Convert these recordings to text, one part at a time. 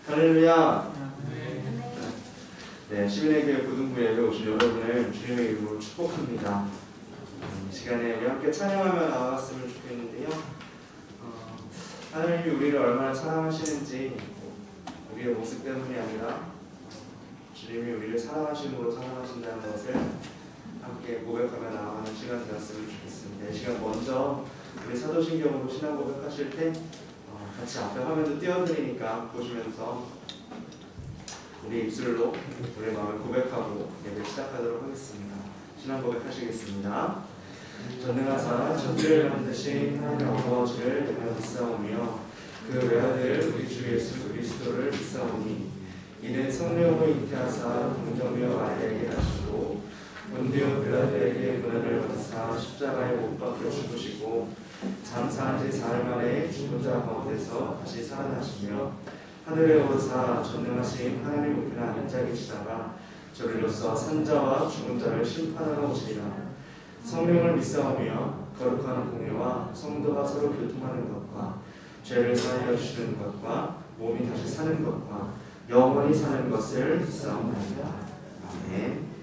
할렐루야. 네, 시민의 교회 고등부 예배 오신 여러분을 주님의 이름으로 축복합니다. 이 시간에 우리 함께 찬양하며 나아갔으면 좋겠는데요. 하나님이 우리를 얼마나 사랑하시는지 우리의 모습 때문이 아니라 주님이 우리를 사랑하심으로 사랑하신다는 것을 함께 고백하며 나아가는 시간 되었으면 좋겠습니다. 이 시간 먼저 우리 사도신경으로 신앙 고백하실 때 같이 앞에 화면도 띄워드리니까 보시면서 우리 입술로 우리 마음을 고백하고 예배 시작하도록 하겠습니다. 신앙 고백하시겠습니다. 전능하사 천지를 만드신 하나님 아버지를 내가 믿사오며 그 외아들 우리 주 예수 그리스도를 믿사오니 이는 성령으로 잉태하사 동정녀 마리아에게 하시고 본디오 빌라도에게 고난을 받으사 십자가에 못 박혀 죽으시고 장사한 지 사흘 만에 죽은 자 가운데서 다시 살아나시며 하늘에 오르사 전능하신 하나님 우편에 앉아 계시다가 저리로서 산자와 죽은 자를 심판하러 오시리라. 성령을 믿사오며 거룩한 공예와 성도가 서로 교통하는 것과 죄를 사하여 주시는 것과 몸이 다시 사는 것과 영원히 사는 것을 믿사옵나이다. 아멘.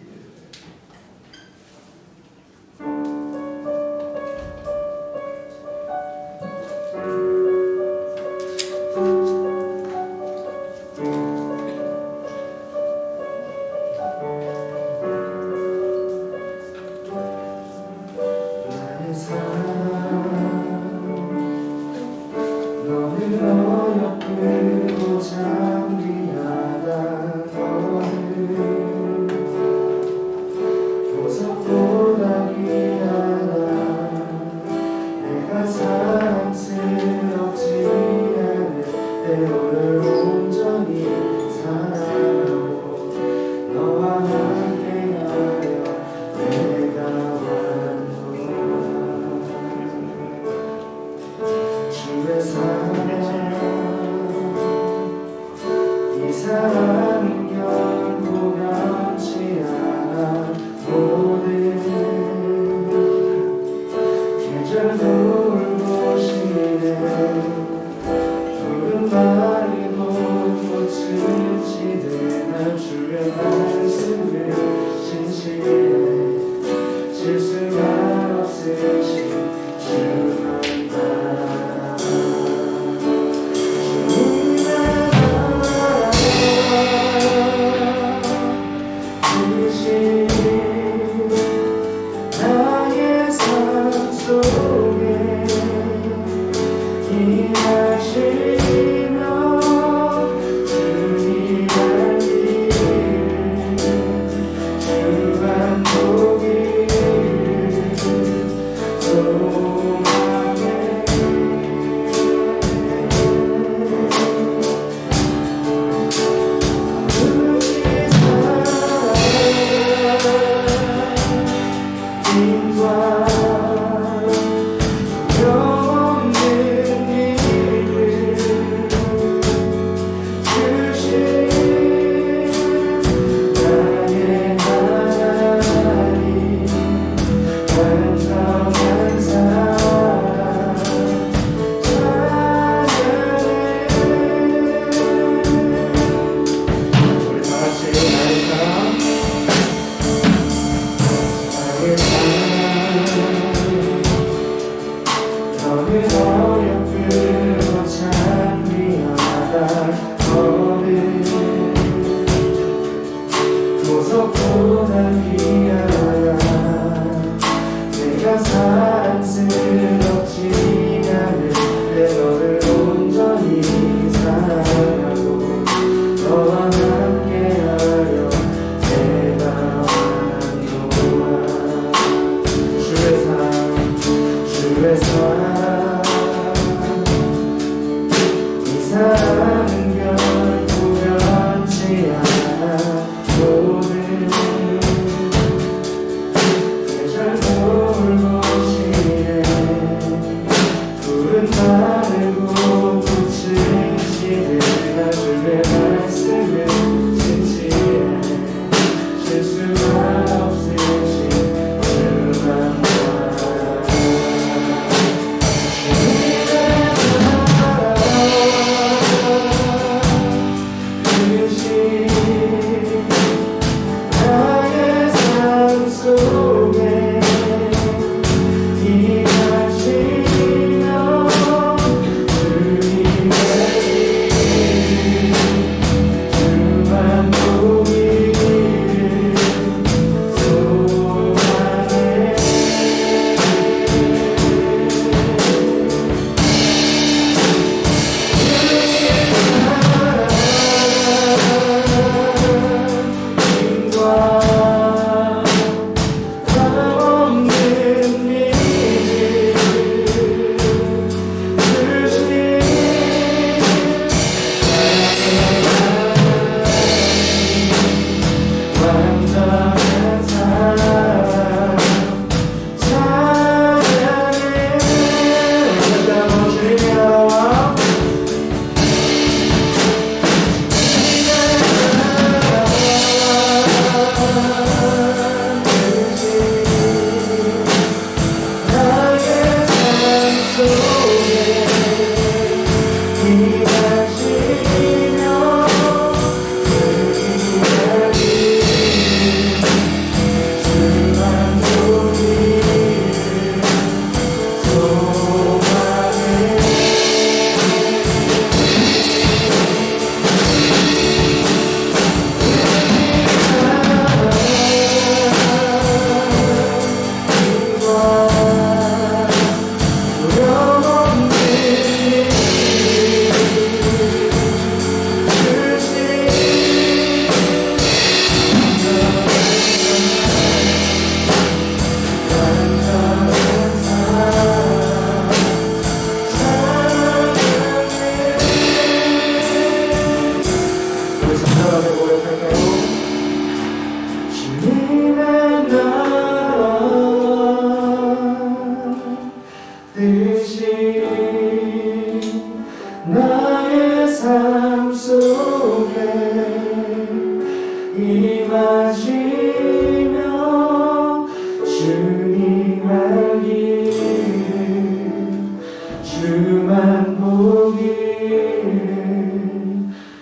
난 보기를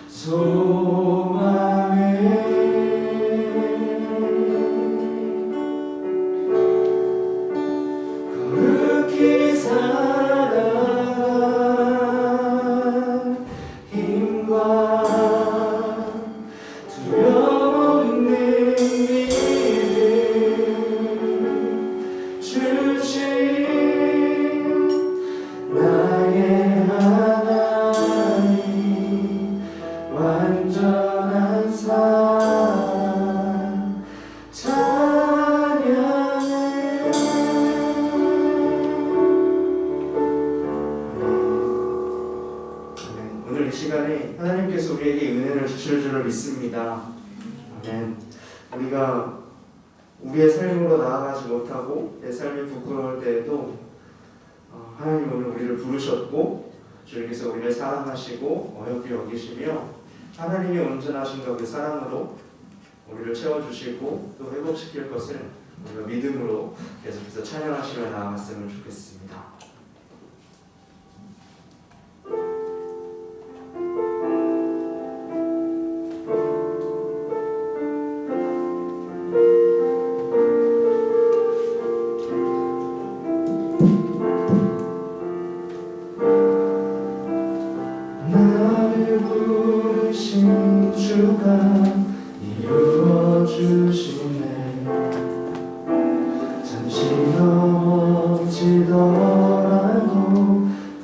소망해. 거룩히 살아가 힘과 두려움 없는 믿음 주신 나의 하나님 완전한 사랑 찬양해. 오늘 이 시간에 하나님께서 우리에게 은혜를 주실 줄을 믿습니다. 아멘. 우리가 우리의 삶으로 나아가지 못하고 내 삶이 부끄러울 때에도 하나님 오늘 우리를 부르셨고 주님께서 우리를 사랑하시고 어렵게 여기시며 하나님의 온전하신가 그 사랑으로 우리를 채워주시고 또 회복시킬 것을 우리가 믿음으로 계속해서 찬양하시며 나아갔으면 좋겠습니다. 나를 부르신 주가 이루어주시네. 잠시 넘어지더라도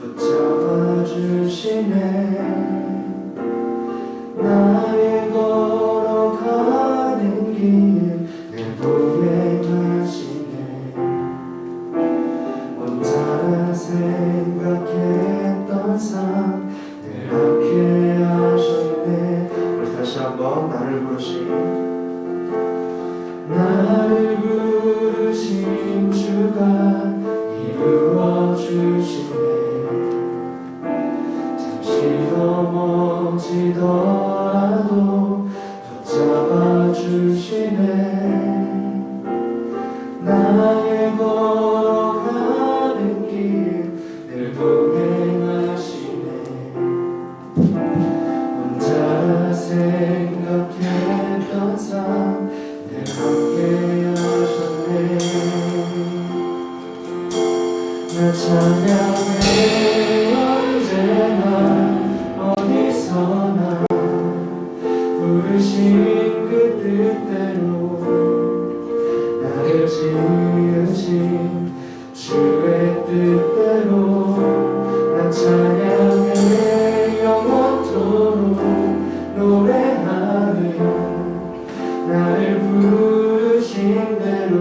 붙잡아주시네. 나의 걸어가는 길 늘 동행하시네. 혼자라 생각했던 삶 함께 하셨네. 우리 다시 한번 나를 부르신 주가 이루어주시네. 잠시 넘어지더라도 붙잡아주시네. 나의 걸어가는 길 늘 동행하시네. 혼자 생각했던 삶 늘 함께 하셨네. 나 찬양해 언제나 어디서나 부르신 그 뜻대로 나를 지으신 주의 뜻대로 나 찬양해 영원토록 노래하며 나를 부르신 대로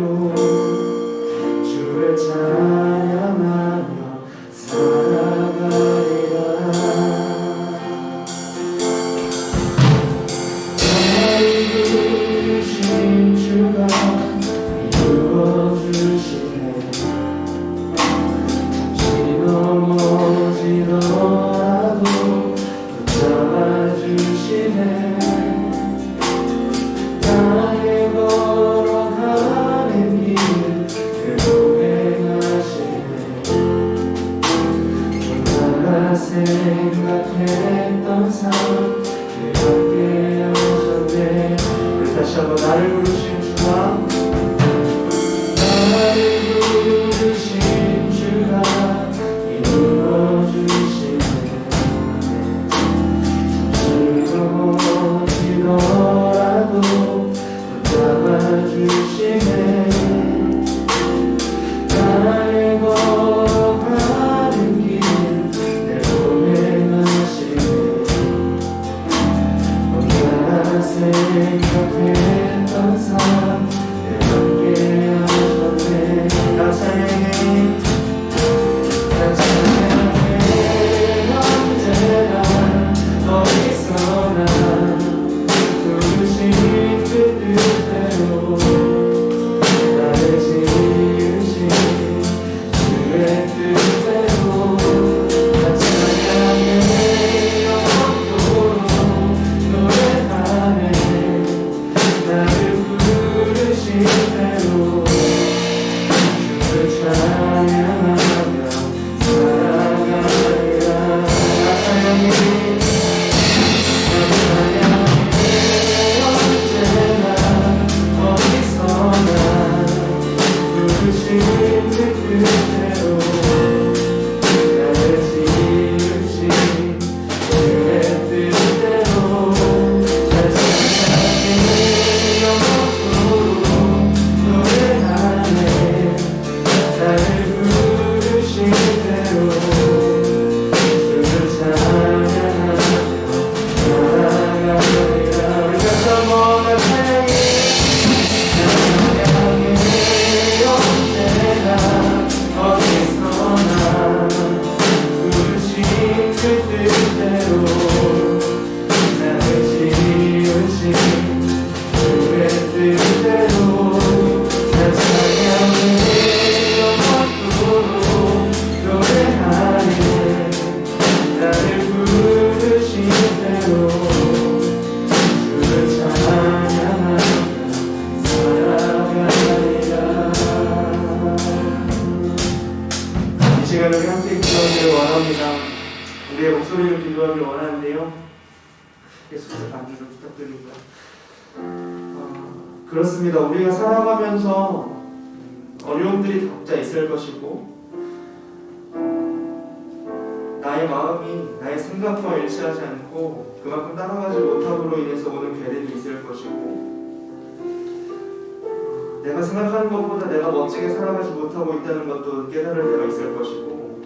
주를 찬양하며 살아가리라. 나를 부르신 주가 이루어주시네. 잠시 넘어지더라도 붙잡아주시네. 나의 걸어가는 길 늘 동행하시네. 혼자라 생각했던 삶 늘 함께 하셨네. 우리 다시 한번 나를 부르신 주가 이루어주시네. 잠시 넘어지더라도 붙잡아주시네. 나의 걸어가는 길 늘 동행하시네. 혼자 생각했던 삶 늘 우리의 목소리를 기도하길 원하는데요. 계속해서 반주 좀 부탁드립니다. 그렇습니다. 우리가 살아가면서 어려움들이 각자 있을 것이고 나의 마음이 나의 생각과 일치하지 않고 그만큼 따라가지 못함으로 인해서 오는 괴력이 있을 것이고 내가 생각하는 것보다 내가 멋지게 살아가지 못하고 있다는 것도 깨달을 때가 있을 것이고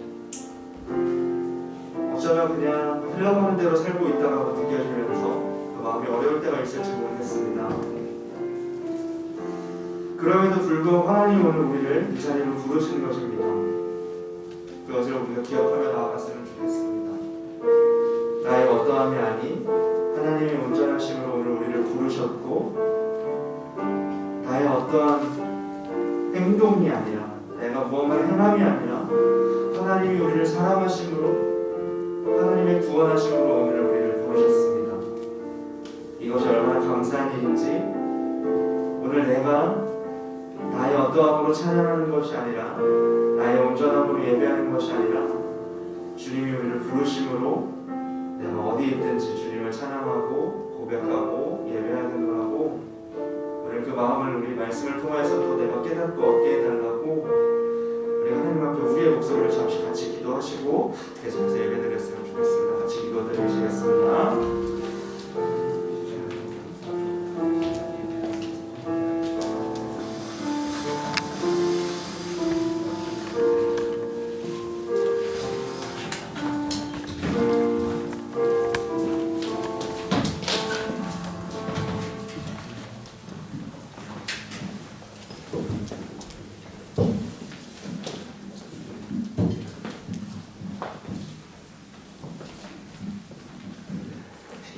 어쩌면 그냥 흘러가는 대로 살고 있다고 느껴지면서 그 마음이 어려울 때가 있을지 모르겠습니다. 그럼에도 불구하고 하나님 오늘 우리를 이 자리로 부르신 것입니다. 그것을 우리가 기억하며 나아갔으면 좋겠습니다. 나의 어떠함이 아닌 하나님의 온전하심으로 오늘 우리를 부르셨고 나의 어떠한 행동이 아니라 내가 무언가를 행함이 아니라 하나님이 우리를 사랑하심으로 하나님의 구원하심으로 오늘 우리를 부르셨습니다. 이것이 얼마나 감사한 일인지 오늘 내가 나의 어떠함으로 찬양하는 것이 아니라 나의 온전함으로 예배하는 것이 아니라 주님이 우리를 부르심으로 내가 어디 있든지 주님을 찬양하고 고백하고 예배하는 거라고 오늘 그 마음을 우리 말씀을 통해서 또 내가 깨닫고 얻게 해달라고 우리 하나님 앞에 우리의 목소리를 잠시 같이 기도하시고 계속해서 예배드렸으면 좋겠습니다. 같이 기도드리시겠습니다.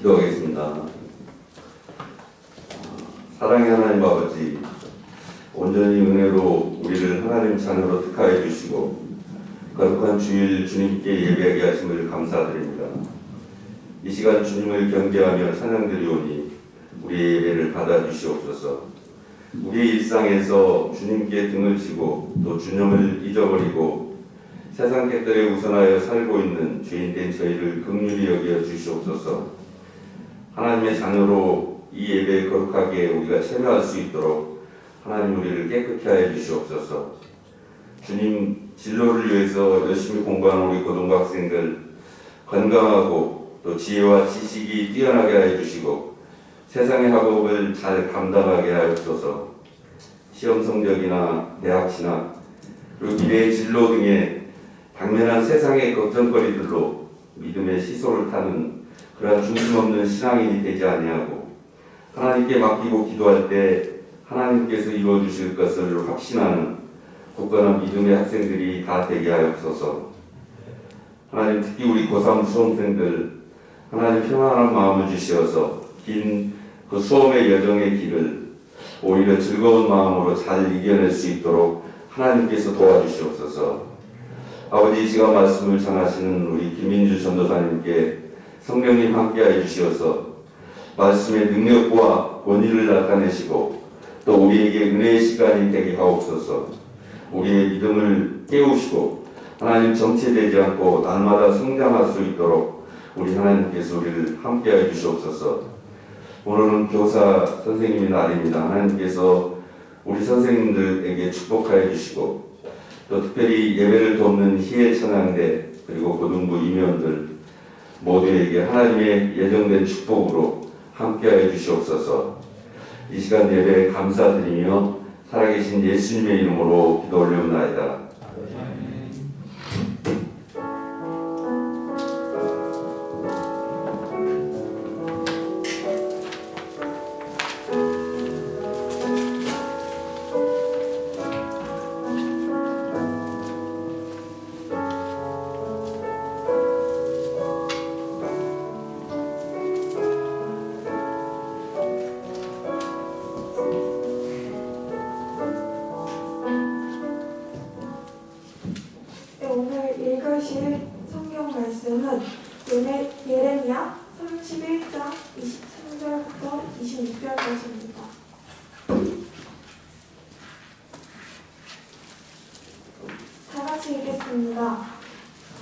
기도하겠습니다. 사랑의 하나님 아버지, 온전히 은혜로 우리를 하나님 자녀로 택하여 주시고 거룩한 주일 주님께 예배하게 하심을 감사드립니다. 이 시간 주님을 경배하며 찬양드리오니 우리의 예배를 받아주시옵소서. 우리의 일상에서 주님께 등을 지고 또 주님을 잊어버리고 세상 것들에 우선하여 살고 있는 죄인된 저희를 긍휼히 여겨 주시옵소서. 하나님의 자녀로 이 예배에 거룩하게 우리가 참여할 수 있도록 하나님 우리를 깨끗게 하여 주시옵소서. 주님 진로를 위해서 열심히 공부하는 우리 고등학생들 건강하고 또 지혜와 지식이 뛰어나게 하여 주시고 세상의 학업을 잘 감당하게 하옵소서. 시험 성적이나 대학 진학 그리고 미래의 진로 등의 당면한 세상의 걱정거리들로 믿음의 시소를 타는 그러한 중심 없는 신앙인이 되지 아니하고 하나님께 맡기고 기도할 때 하나님께서 이루어 주실 것을 확신하는 굳건한 믿음의 학생들이 다 되게 하옵소서. 하나님 특히 우리 고3 수험생들 하나님 평안한 마음을 주시어서 긴 그 수험의 여정의 길을 오히려 즐거운 마음으로 잘 이겨낼 수 있도록 하나님께서 도와주시옵소서. 아버지 이 시간 말씀을 전하시는 우리 김민주 전도사님께 성령님 함께하여 주시어서 말씀의 능력과 권위를 나타내시고 또 우리에게 은혜의 시간이 되게 하옵소서. 우리의 믿음을 깨우시고 하나님 정체되지 않고 날마다 성장할 수 있도록 우리 하나님께서 우리를 함께하여 주시옵소서. 오늘은 교사 선생님의 날입니다. 하나님께서 우리 선생님들에게 축복하여 주시고 또 특별히 예배를 돕는 희애 찬양대 그리고 고등부 임원들 모두에게 하나님의 예정된 축복으로 함께하여 주시옵소서. 이 시간 예배에 감사드리며 살아계신 예수님의 이름으로 기도 올려옵나이다. 오늘 읽으실 성경 말씀은 예레미야 31장 23절부터 26절까지입니다. 다 같이 읽겠습니다.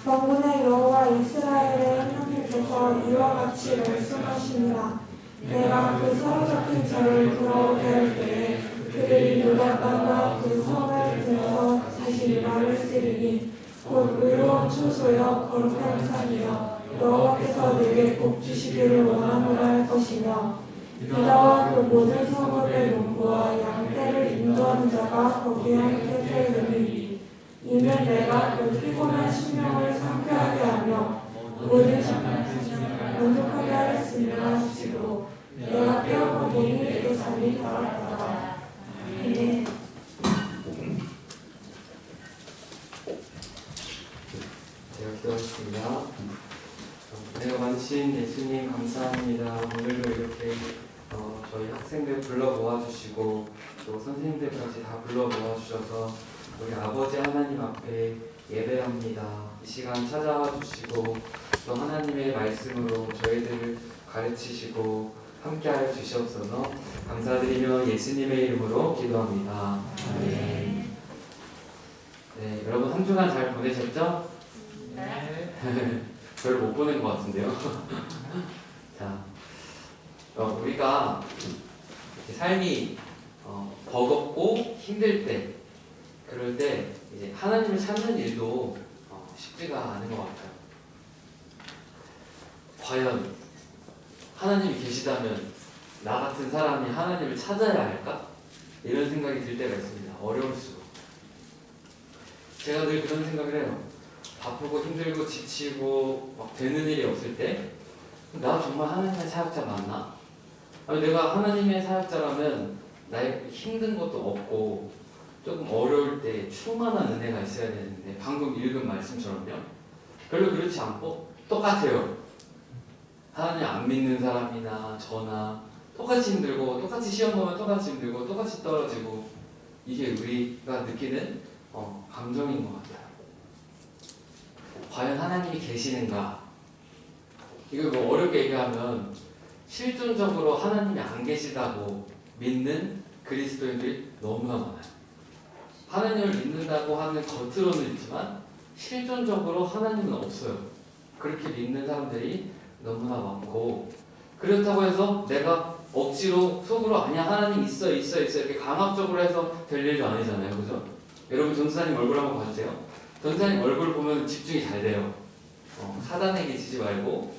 만군의 여호와 이스라엘의 하나님께서 이와 같이 말씀하십니다. 내가 그 사로잡힌 자를 돌아오게 할 때에 그들이 유다 땅과 그 성을 들어서 다시 유다를 쓰리니 곧 의로운 초소여 거룩한 산이여 여호와께서 내게 복 주시기를 원하노라 할 것이며 유다와 그 모든 성읍의 농부와 양떼를 인도하는 자가 거기에 함께 살리니 이는 내가 그 피곤한 심령을 상쾌하게 하며 모든 심령을 만족하게 하였으며 하시고 내가 깨어나 보니 그 잠이 달았더라. 아멘. 제가 기도하겠습니다. 은혜가 많으신 예수님 감사합니다. 오늘도 이렇게 저희 학생들 불러 모아주시고 또 선생님들까지 다 불러 모아주셔서 우리 아버지 하나님 앞에 예배합니다. 이 시간 찾아와 주시고 또 하나님의 말씀으로 저희들을 가르치시고 함께하여 주시옵소서. 감사드리며 예수님의 이름으로 기도합니다. 아멘. 네, 여러분 한 주간 잘 보내셨죠? 네. 별로 못 보낸 것 같은데요. 자, 우리가 삶이 버겁고 힘들 때, 그럴 때 이제 하나님을 찾는 일도 쉽지가 않은 것 같아요. 과연 하나님이 계시다면 나 같은 사람이 하나님을 찾아야 할까? 이런 생각이 들 때가 있습니다. 어려울수록. 제가 늘 그런 생각을 해요. 바쁘고 힘들고 지치고 막 되는 일이 없을 때 나 정말 하나님의 사역자 맞나? 아니, 내가 하나님의 사역자라면 나의 힘든 것도 없고 조금 어려울 때 충만한 은혜가 있어야 되는데 방금 읽은 말씀처럼요. 별로 그렇지 않고 똑같아요. 하나님 안 믿는 사람이나 저나 똑같이 힘들고 똑같이 시험 보면 똑같이 힘들고 똑같이 떨어지고 이게 우리가 느끼는 감정인 것 같아요. 과연 하나님이 계시는가? 이거 뭐 어렵게 얘기하면 실존적으로 하나님이 안 계시다고 믿는 그리스도인들이 너무나 많아요. 하나님을 믿는다고 하는 겉으로는 있지만 실존적으로 하나님은 없어요. 그렇게 믿는 사람들이 너무나 많고, 그렇다고 해서 내가 억지로 속으로 아니야 하나님 있어 이렇게 강압적으로 해서 될 일도 아니잖아요. 그죠? 여러분 전사님 얼굴 한번 봐주세요. 전사님 얼굴 보면 집중이 잘 돼요. 사단에게 지지 말고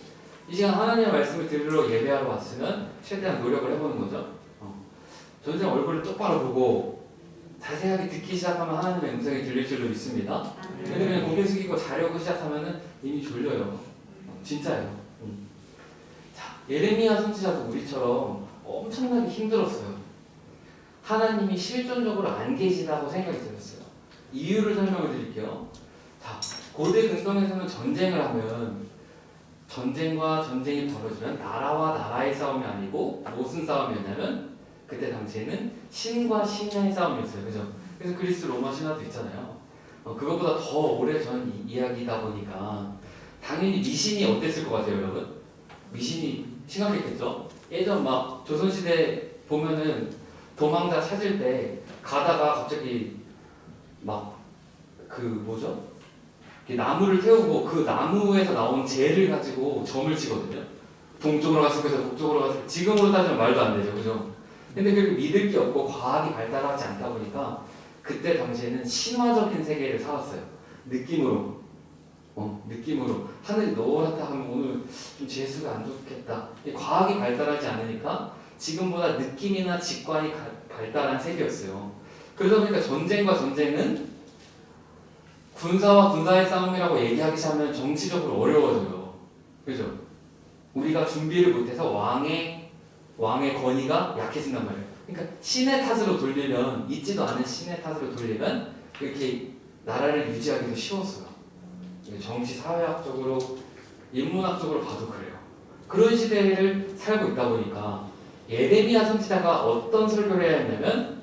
이 시간 하나님의 말씀을 들으러 예배하러 왔으면 최대한 노력을 해보는 거죠. 전사님 얼굴을 똑바로 보고 자세하게 듣기 시작하면 하나님의 음성이 들릴 줄로 믿습니다. 왜냐면 고개 숙이고 자려고 시작하면 이미 졸려요. 진짜예요. 자, 예레미야 선지자도 우리처럼 엄청나게 힘들었어요. 하나님이 실존적으로 안 계시다고 생각이 들었어요. 이유를 설명을 드릴게요. 자, 고대 근동에서는 전쟁을 하면 전쟁과 전쟁이 벌어지면 나라와 나라의 싸움이 아니고 무슨 싸움이었냐면 그때 당시에는 신과 신의 싸움이었어요. 그죠? 그래서 그리스 로마 신화도 있잖아요. 그것보다 더 오래전 이야기다 보니까 당연히 미신이 어땠을 것 같아요, 여러분? 미신이 심각했겠죠? 예전 막 조선시대 보면은 도망자 찾을 때 가다가 갑자기 막 그 뭐죠? 나무를 태우고 그 나무에서 나온 재를 가지고 점을 치거든요. 동쪽으로 갔을 거에서 북쪽으로 갔을 때 지금으로 따지면 말도 안 되죠, 그죠? 근데 그렇게 믿을 게 없고 과학이 발달하지 않다 보니까 그때 당시에는 신화적인 세계를 살았어요. 느낌으로. 느낌으로 하늘이 노랗다 하면 오늘 좀 재수가 안 좋겠다. 과학이 발달하지 않으니까 지금보다 느낌이나 직관이 발달한 세계였어요. 그러다 보니까 전쟁과 전쟁은 군사와 군사의 싸움이라고 얘기하기 시작하면 정치적으로 어려워져요. 그죠? 우리가 준비를 못해서 왕의 권위가 약해진단 말이에요. 그러니까 신의 탓으로 돌리면, 있지도 않은 신의 탓으로 돌리면 이렇게 나라를 유지하기도 쉬웠어요. 정치, 사회학적으로, 인문학적으로 봐도 그래요. 그런 시대를 살고 있다 보니까 예레미야 선지자가 어떤 설교를 해야 했냐면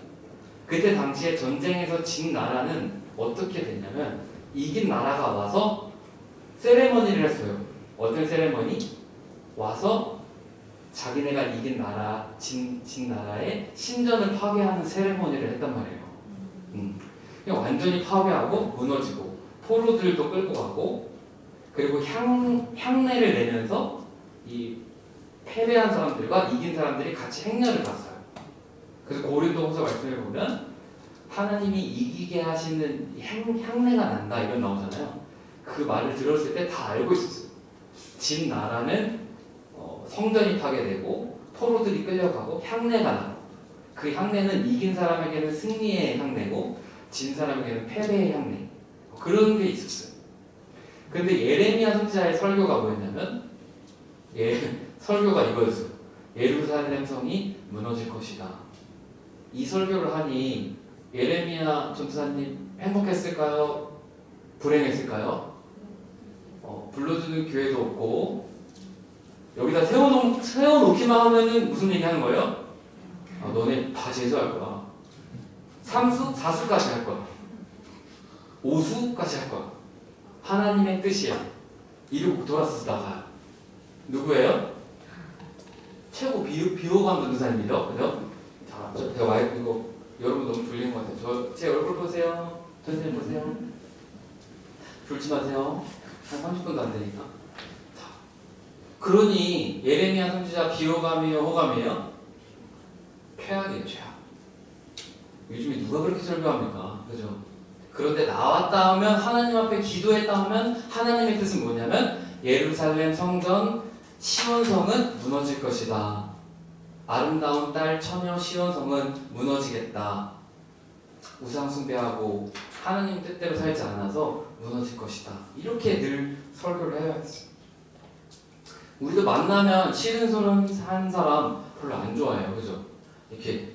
그때 당시에 전쟁에서 진 나라는 어떻게 됐냐면 이긴 나라가 와서 세레머니를 했어요. 어떤 세레머니? 와서 자기네가 이긴 나라, 진 나라의 신전을 파괴하는 세레머니를 했단 말이에요. 그냥 완전히 파괴하고 무너지고 포로들도 끌고 가고 그리고 향내를 내면서 이 패배한 사람들과 이긴 사람들이 같이 행렬을 갔어요. 그래서 고린도후서 말씀을 보면 하나님이 이기게 하시는 향내가 난다 이런 나오잖아요. 그 말을 들었을 때 다 알고 있었어요. 진 나라는 성전이 파괴되고 포로들이 끌려가고 향내가 나고, 그 향내는 이긴 사람에게는 승리의 향내고 진 사람에게는 패배의 향내, 그런 게 있었어요. 근데 예레미야 선지자의 설교가 뭐였냐면 설교가 이거였어요. 예루살렘 성이 무너질 것이다. 이 설교를 하니 예레미야 전도사님 행복했을까요? 불행했을까요? 불러주는 교회도 없고 여기다 세워놓기만 하면은 무슨 얘기 하는 거예요? 너네 다 제수할 거야. 3수, 4수까지 할 거야. 5수까지 할 거야. 하나님의 뜻이야. 이러고 돌아서서 나가요. 누구예요? 최고 비호감 전도사님이죠. 그죠? 자, 제가 마이크 이거 여러분 너무 졸린 것 같아요. 제 얼굴 보세요. 전선생님 보세요. 졸지 마세요. 한 30분도 안 되니까. 자, 그러니 예레미야 선지자 비호감이에요, 호감이에요? 최악이에요, 최악. 요즘에 누가 그렇게 설교합니까? 그죠? 그런데 나왔다 하면, 하나님 앞에 기도했다 하면 하나님의 뜻은 뭐냐면 예루살렘 성전 시온성은 무너질 것이다. 아름다운 딸 처녀 시온성은 무너지겠다. 우상 숭배하고 하나님 뜻대로 살지 않아서 무너질 것이다. 이렇게 늘 설교를 해야 했어요. 우리도 만나면 싫은 소리 한 사람 별로 안 좋아해요. 그죠? 이렇게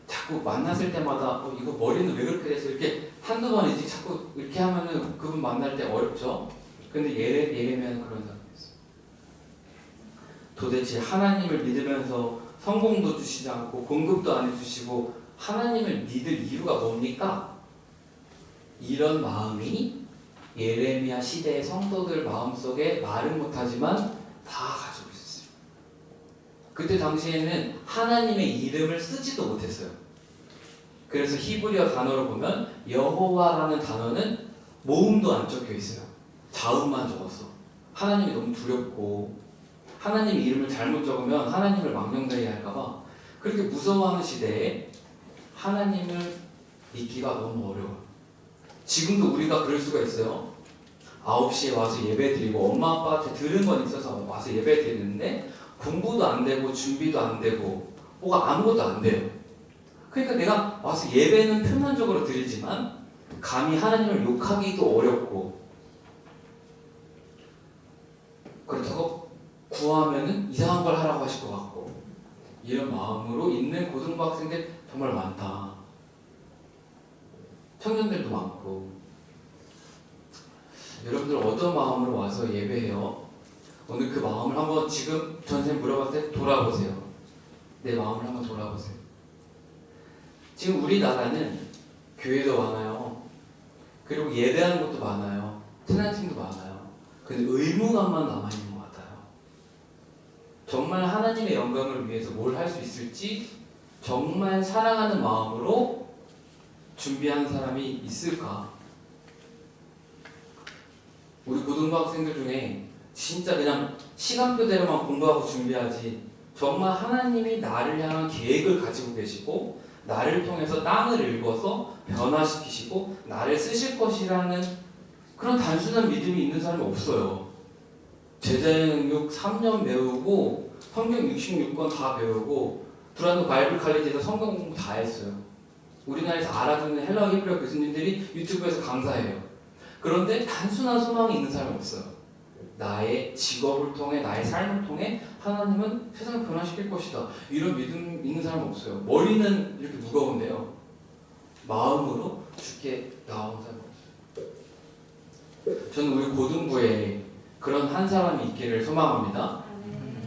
자꾸 만났을 때마다 이거 머리는 왜 그렇게 됐어? 이렇게 한두 번이지 자꾸 이렇게 하면은 그분 만날 때 어렵죠? 근데 예레미야는 그런 사람이었어요. 도대체 하나님을 믿으면서 성공도 주시지 않고 공급도 안 해주시고 하나님을 믿을 이유가 뭡니까? 이런 마음이 예레미야 시대의 성도들 마음속에 말은 못하지만 다 가지고 있었어요. 그때 당시에는 하나님의 이름을 쓰지도 못했어요. 그래서 히브리어 단어로 보면 여호와라는 단어는 모음도 안 적혀 있어요. 자음만 적었어. 하나님이 너무 두렵고 하나님 이름을 잘못 적으면 하나님을 망령되게 할까봐 그렇게 무서워하는 시대에 하나님을 믿기가 너무 어려워요. 지금도 우리가 그럴 수가 있어요. 9시에 와서 예배 드리고 엄마 아빠한테 들은 건 있어서 와서 예배 드리는데 공부도 안 되고 준비도 안 되고 뭐가 아무것도 안 돼요. 그러니까 내가 와서 예배는 표면적으로 드리지만 감히 하나님을 욕하기도 어렵고, 그렇다고 구하면은 이상한 걸 하라고 하실 것 같고, 이런 마음으로 있는 고등부 학생들 정말 많다. 청년들도 많고. 여러분들 어떤 마음으로 와서 예배해요? 오늘 그 마음을 한번 지금 전생 물어봤을 때 돌아보세요. 내 마음을 한번 돌아보세요. 지금 우리나라는 교회도 많아요. 그리고 예배하는 것도 많아요. 트나팅도 많아요. 근데 의무감만 남아있는 것 같아요. 정말 하나님의 영광을 위해서 뭘 할 수 있을지 정말 사랑하는 마음으로 준비하는 사람이 있을까? 우리 고등부 학생들 중에 진짜 그냥 시간표대로만 공부하고 준비하지 정말 하나님이 나를 향한 계획을 가지고 계시고 나를 통해서 땅을 읽어서 변화시키시고 나를 쓰실 것이라는 그런 단순한 믿음이 있는 사람이 없어요. 제자영육 3년 배우고 성경 66권 다 배우고 두란노 바이블 칼리지에서 성경 공부 다 했어요. 우리나라에서 알아듣는 헬라어 히브리어 교수님들이 유튜브에서 강사해요. 그런데 단순한 소망이 있는 사람이 없어요. 나의 직업을 통해 나의 삶을 통해 하나님은 세상을 변화시킬 것이다. 이런 믿음 있는 사람은 없어요. 머리는 이렇게 무거운데요. 마음으로 주께 나온 사람은 없어요. 저는 우리 고등부에 그런 한 사람이 있기를 소망합니다.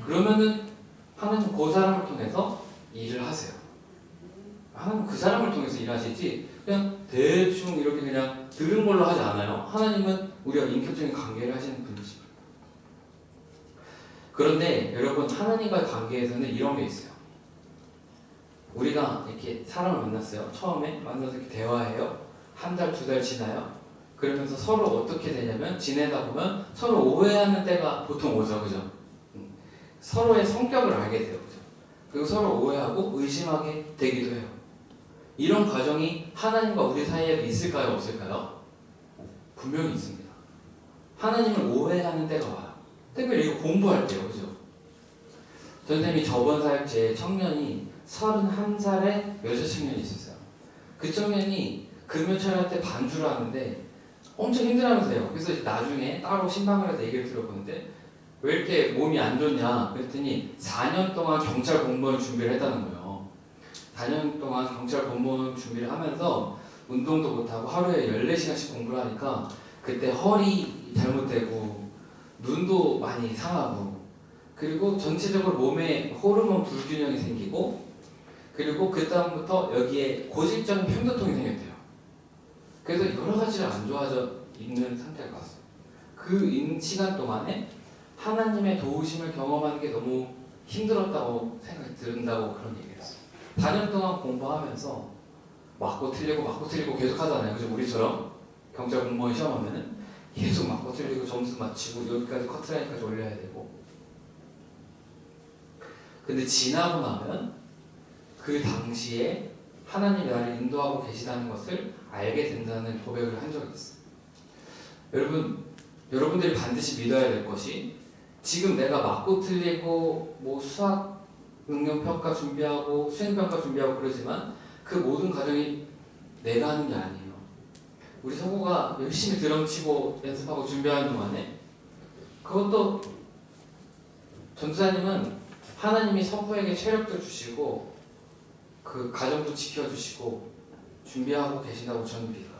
그러면은 하나님 그 사람을 통해서 일을 하세요. 하나님 그 사람을 통해서 일하시지 그냥 대충 이렇게 그냥 들은 걸로 하지 않아요. 하나님은 우리가 인격적인 관계를 하시는 분이십니다. 그런데 여러분 하나님과의 관계에서는 이런 게 있어요. 우리가 이렇게 사람을 만났어요. 처음에 만나서 이렇게 대화해요. 한 달, 두 달 지나요. 그러면서 서로 어떻게 되냐면 지내다 보면 서로 오해하는 때가 보통 오죠, 그죠? 서로의 성격을 알게 돼요, 그죠? 그리고 서로 오해하고 의심하게 되기도 해요. 이런 과정이 하나님과 우리 사이에도 있을까요, 없을까요? 분명히 있습니다. 하나님을 오해하는 때가 와요. 특별히 이거 공부할 때요, 그죠? 선생님이 저번 사역제에 청년이 31살의 여자 청년이 있었어요. 그 청년이 금요 촬영할 때 반주를 하는데 엄청 힘들어하면서요. 그래서 나중에 따로 신방을 해서 얘기를 들어보는데 왜 이렇게 몸이 안 좋냐 그랬더니 4년 동안 경찰 공무원 준비를 했다는 거예요. 4년 동안 경찰 공무원 준비를 하면서 운동도 못하고 하루에 14시간씩 공부를 하니까 그때 허리 잘못되고 눈도 많이 상하고 그리고 전체적으로 몸에 호르몬 불균형이 생기고 그리고 그 다음부터 여기에 고질적인 편두통이 생겼대요. 그래서 여러 가지를 안 좋아져 있는 상태일 것 같아요. 그 시간 동안에 하나님의 도우심을 경험하는 게 너무 힘들었다고 생각이 든다고 그런 얘기를 했어요. 4년 동안 공부하면서 맞고 틀리고 계속 하잖아요. 그죠? 우리처럼 경찰 공무원 시험하면은 계속 맞고 틀리고 점수 맞추고 여기까지 커트라인까지 올려야 되고 근데 지나고 나면 그 당시에 하나님이 나를 인도하고 계시다는 것을 알게 된다는 고백을 한 적이 있어요. 여러분들이 반드시 믿어야 될 것이 지금 내가 맞고 틀리고 뭐 수학 능력평가 준비하고 수행평가 준비하고 그러지만 그 모든 과정이 내가 하는 게 아니에요. 우리 성우가 열심히 드럼 치고 연습하고 준비하는 동안에 그것도 전도사님은 하나님이 성부에게 체력도 주시고 그 가정도 지켜주시고 준비하고 계신다고 저는 믿어요.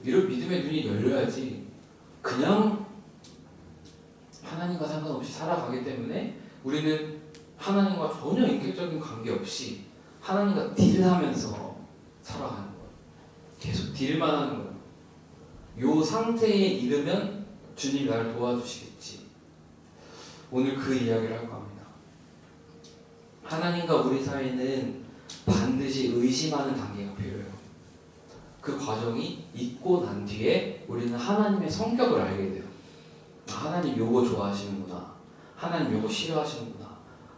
이런 믿음의 눈이 열려야지 그냥 하나님과 상관없이 살아가기 때문에 우리는 하나님과 전혀 인격적인 관계 없이 하나님과 딜하면서 살아가는 거예요. 계속 딜만 하는 거예요. 요 상태에 이르면 주님이 나를 도와주시겠지. 오늘 그 이야기를 할 겁니다. 하나님과 우리 사이는 반드시 의심하는 단계가 필요해요. 그 과정이 있고 난 뒤에 우리는 하나님의 성격을 알게 돼요. 하나님 요거 좋아하시는구나. 하나님 요거 싫어하시는구나.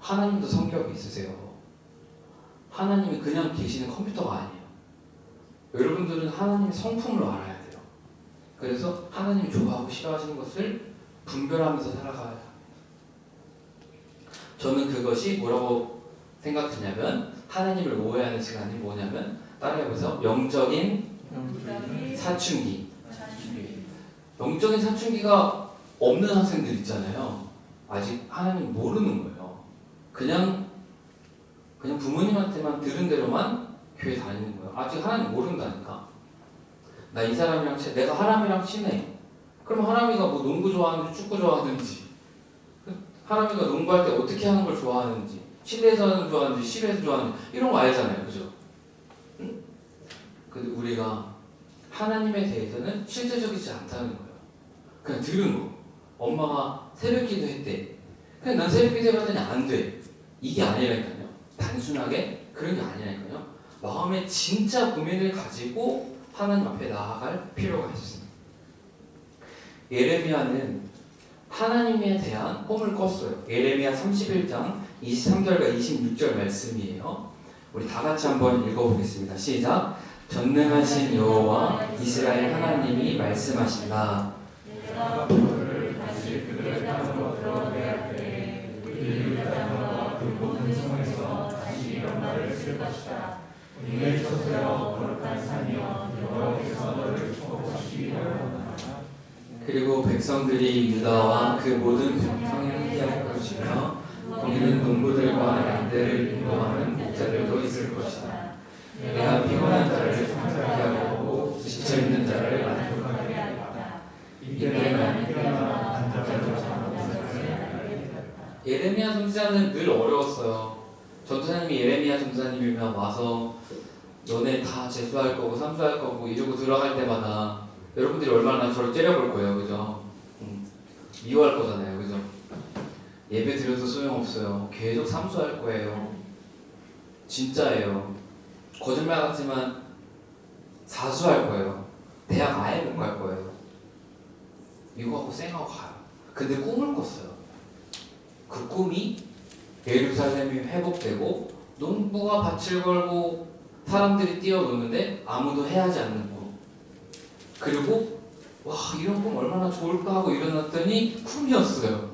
하나님도 성격이 있으세요. 하나님이 그냥 계시는 컴퓨터가 아니에요. 여러분들은 하나님의 성품을 알아야 돼요. 그래서 하나님이 좋아하고 싫어하시는 것을 분별하면서 살아가야 합니다. 저는 그것이 뭐라고 생각하냐면 하나님을 오해하는 시간이 뭐냐면 따라해보세요. 영적인 사춘기. 영적인 사춘기가 없는 학생들 있잖아요. 아직 하나님 모르는 거예요. 그냥 부모님한테만 들은 대로만 교회 다니는 거예요. 아직 하나님 모른다니까. 나 이 사람이랑 내가 하람이랑 친해. 그럼 하람이가 뭐 농구 좋아하는지 축구 좋아하는지 하람이가 농구할 때 어떻게 하는 걸 좋아하는지 실내에서 좋아하는지 실외에서 좋아하는지 이런 거 알잖아요. 그죠? 응? 근데 우리가 하나님에 대해서는 실제적이지 않다는 거예요. 그냥 들은 거. 엄마가 새벽 기도 했대. 그냥 난 새벽 기도 해봤더니 안 돼. 이게 아니라니까요. 단순하게 그런 게 아니라니까요. 마음에 진짜 고민을 가지고 하나님 앞에 나아갈 필요가 있습니다. 예레미야는 하나님에 대한 꿈을 꿨어요. 예레미야 31장 23절과 26절 말씀이에요. 우리 다 같이 한번 읽어보겠습니다. 시작. 전능하신 여호와 이스라엘 하나님이 말씀하신다. 내가 그들을 다시 그들의 땅으로 들어내야 때 그들이 그 땅과 그 모든 성에서 다시 영광을 쓸 것이다. 네게 쳐세어 거룩한 산이여 여호와께서 너를 축복하시기를. 그리고 백성들이 유다와 그 모든 성에 함께할 것이며 거기는 농부들과 양떼를 인도하는 목자들도 있을 것이다. 내가 피곤한 자를 상쾌하게 하고 지쳐있는 자를 만족하게 하겠다. 이때는 일어나 간절히 예레미야 선지자는 늘 어려웠어요. 전도사님이 예레미야 전도사님이면 와서 너네 다 재수할 거고 삼수할 거고 이러고 들어갈 때마다 여러분들이 얼마나 저를 째려볼 거예요. 그죠? 미워할 거잖아요. 그죠? 예배 드려도 소용없어요. 계속 삼수할 거예요. 진짜예요. 거짓말 같지만 사수할 거예요. 대학 아예 못 갈 거예요. 미국하고 쌩하고 가요. 근데 꿈을 꿨어요. 그 꿈이 예루살렘이 회복되고 농부가 밭을 걸고 사람들이 뛰어노는데 아무도 해하지 않는 꿈. 그리고 와 이런 꿈 얼마나 좋을까 하고 일어났더니 꿈이었어요.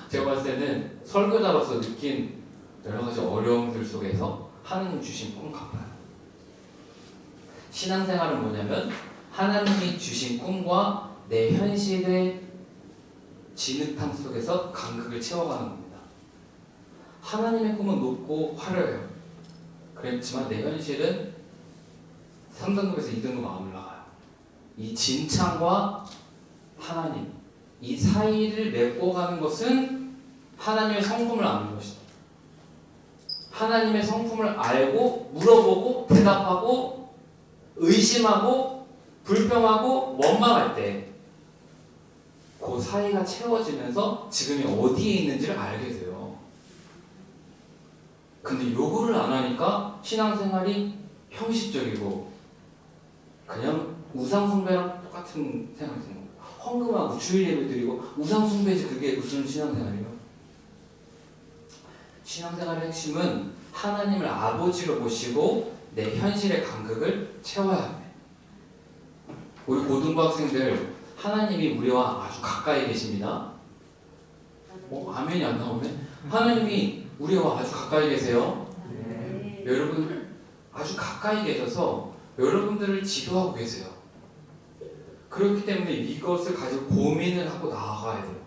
제가 봤을 때는 설교자로서 느낀 여러 가지 어려움들 속에서 하나님 주신 꿈 같아요. 신앙생활은 뭐냐면 하나님이 주신 꿈과 내 현실의 진흙탕 속에서 간극을 채워가는 겁니다. 하나님의 꿈은 높고 화려해요. 그렇지만 내 현실은 3등급에서 2등급 안 올라가요. 이 진창과 하나님, 이 사이를 메꿔가는 것은 하나님의 성품을 아는 것이다. 하나님의 성품을 알고 물어보고 대답하고 의심하고 불평하고 원망할 때 그 사이가 채워지면서 지금이 어디에 있는지를 알게 돼요. 근데 요거를 안 하니까 신앙생활이 형식적이고 그냥 우상숭배랑 똑같은 생각이 드는 거예요. 헌금하고 주일 예배 드리고 우상숭배지 그게 무슨 신앙생활이에요? 신앙생활의 핵심은 하나님을 아버지로 모시고 내 현실의 간극을 채워야 합니다. 우리 고등부 학생들 하나님이 우리와 아주 가까이 계십니다. 아멘이 안 나오네. 하나님이 우리와 아주 가까이 계세요. 여러분 아주 가까이 계셔서 여러분들을 지도하고 계세요. 그렇기 때문에 이것을 가지고 고민을 하고 나아가야 돼요.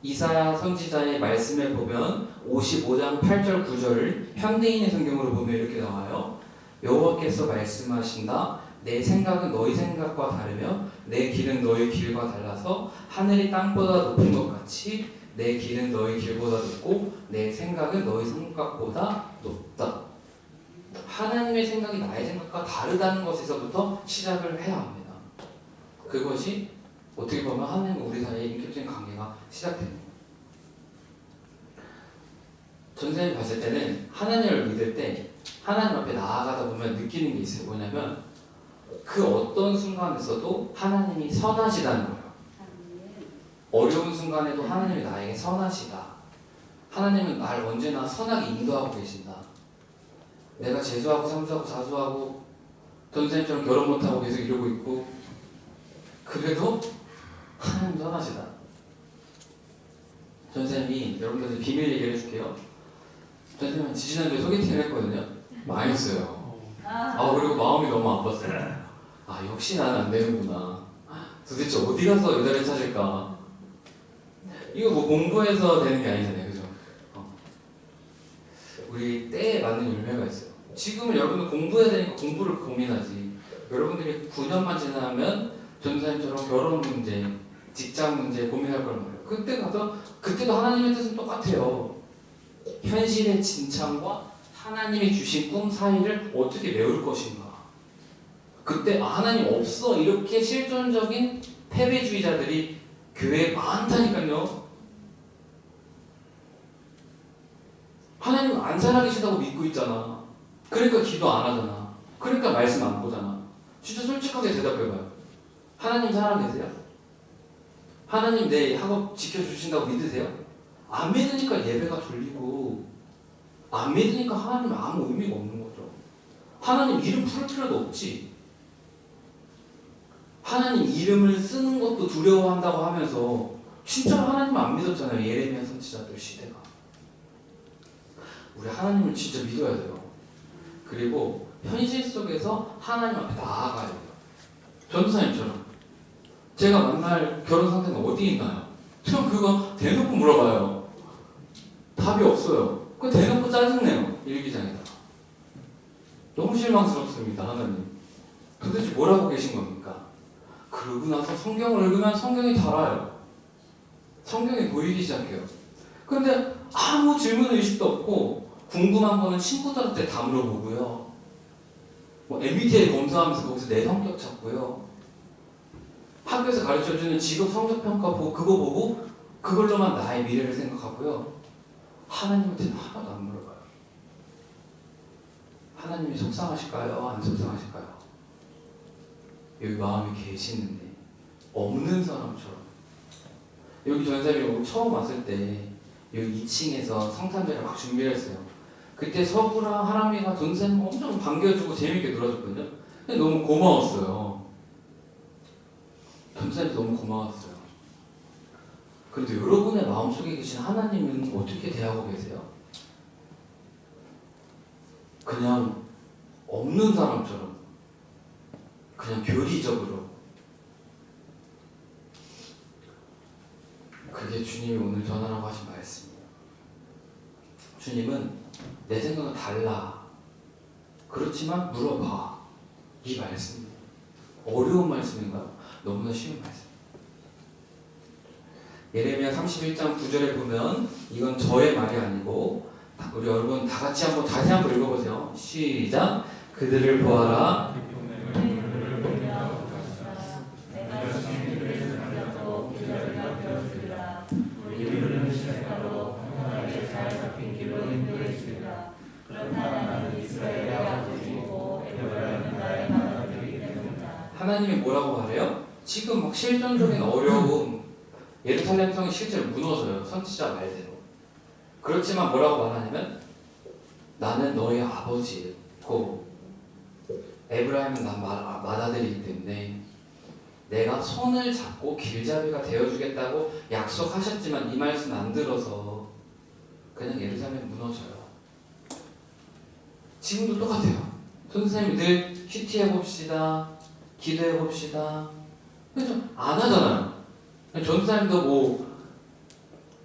이사야 선지자의 말씀에 보면 55장 8절 9절을 현대인의 성경으로 보면 이렇게 나와요. 여호와께서 말씀하신다. 내 생각은 너희 생각과 다르며 내 길은 너희 길과 달라서 하늘이 땅보다 높은 것 같이 내 길은 너희 길보다 높고 내 생각은 너희 생각보다 높다. 하나님의 생각이 나의 생각과 다르다는 것에서부터 시작을 해야 합니다. 그것이 어떻게 보면 하나님과 우리 사이에 인격적인 관계가 시작됩니다. 전생을 봤을 때는 하나님을 믿을 때 하나님 앞에 나아가다 보면 느끼는 게 있어요. 뭐냐면 그 어떤 순간에서도 하나님이 선하시다는 거예요. 어려운 순간에도 하나님이 나에게 선하시다. 하나님은 날 언제나 선하게 인도하고 계신다. 내가 재수하고 삼수하고 자수하고 전생처럼 결혼 못하고 계속 이러고 있고 그래도 하나님 선하시다. 전생이 여러분들 비밀 얘기를 해줄게요. 전생은 지지난주에 소개팅을 했거든요. 망했어요. 그리고 마음이 너무 아팠어요. 역시 나는 안 되는구나. 도대체 어디 가서 여자를 찾을까? 이거 뭐 공부해서 되는 게 아니잖아요, 그죠? 우리 때에 맞는 열매가 있어요. 지금은 여러분들 공부해야 되니까 공부를 고민하지. 여러분들이 9년만 지나면 전사님처럼 결혼 문제, 직장 문제 고민할 거란 말이에요. 그때 가서 그때도 하나님의 뜻은 똑같아요. 현실의 진창과 하나님이 주신 꿈 사이를 어떻게 메울 것인가. 그때 하나님 없어 이렇게 실존적인 패배주의자들이 교회에 많다니까요. 하나님 안 살아계시다고 믿고 있잖아. 그러니까 기도 안 하잖아. 그러니까 말씀 안 보잖아. 진짜 솔직하게 대답해봐요. 하나님 살아계세요? 하나님 내 학업 지켜주신다고 믿으세요? 안 믿으니까 예배가 졸리고 안 믿으니까 하나님 아무 의미가 없는 거죠. 하나님 이름 풀 필요도 없지. 하나님 이름을 쓰는 것도 두려워한다고 하면서 진짜로 하나님 안 믿었잖아요. 예레미야 선지자들 시대가. 우리 하나님을 진짜 믿어야 돼요. 그리고 현실 속에서 하나님 앞에 나아가야 돼요. 전도사님처럼 제가 만날 결혼 상태는 어디 있나요? 전 그거 대놓고 물어봐요. 답이 없어요. 그거 대놓고 짜증내요. 일기장에다가. 너무 실망스럽습니다. 하나님. 도대체 뭐라고 계신 겁니까? 그러고 나서 성경을 읽으면 성경이 달아요. 성경이 보이기 시작해요. 근데 아무 질문 의식도 없고 궁금한 거는 친구들한테 다 물어보고요. MBTI 검사하면서 거기서 내 성격 찾고요. 학교에서 가르쳐주는 직업 성적평가 보고 그거 보고 그걸로만 나의 미래를 생각하고요. 하나님한테는 하나도 안 물어봐요. 하나님이 속상하실까요? 안 속상하실까요? 여기 마음이 계시는데 없는 사람처럼. 여기 전사님이 처음 왔을 때 여기 2층에서 성탄절에 막 준비를 했어요. 그때 서구랑 하람이가 전사님 엄청 반겨주고 재밌게 놀아줬거든요. 근데 너무 고마웠어요. 전사님 너무 고마웠어요. 그런데 여러분의 마음속에 계신 하나님은 어떻게 대하고 계세요? 그냥 없는 사람처럼, 그냥 교리적으로. 그게 주님이 오늘 전하라고 하신 말씀이에요. 주님은 내 생각은 달라. 그렇지만 물어봐. 이 말씀이에요. 어려운 말씀인가요? 너무나 쉬운 말씀. 예레미야 31장 9절에 보면 이건 저의 말이 아니고 우리 여러분 다 같이 한번 다시 한번 읽어보세요. 시작. 그들을 보아라. 하나님이 뭐라고 말해요? 지금 막 실존적인 어려움, 예루살렘 성이 실제로 무너져요. 선지자 말대로. 그렇지만 뭐라고 말하냐면 나는 너의 아버지고 에브라임은 난 맏아들이기 때문에 내가 손을 잡고 길잡이가 되어주겠다고 약속하셨지만 이 말씀 안 들어서 그냥 예루살렘 무너져요. 지금도 똑같아요. 선생님이 늘 큐티해봅시다, 기도해봅시다. 그래서 안 하잖아요. 전사님도 뭐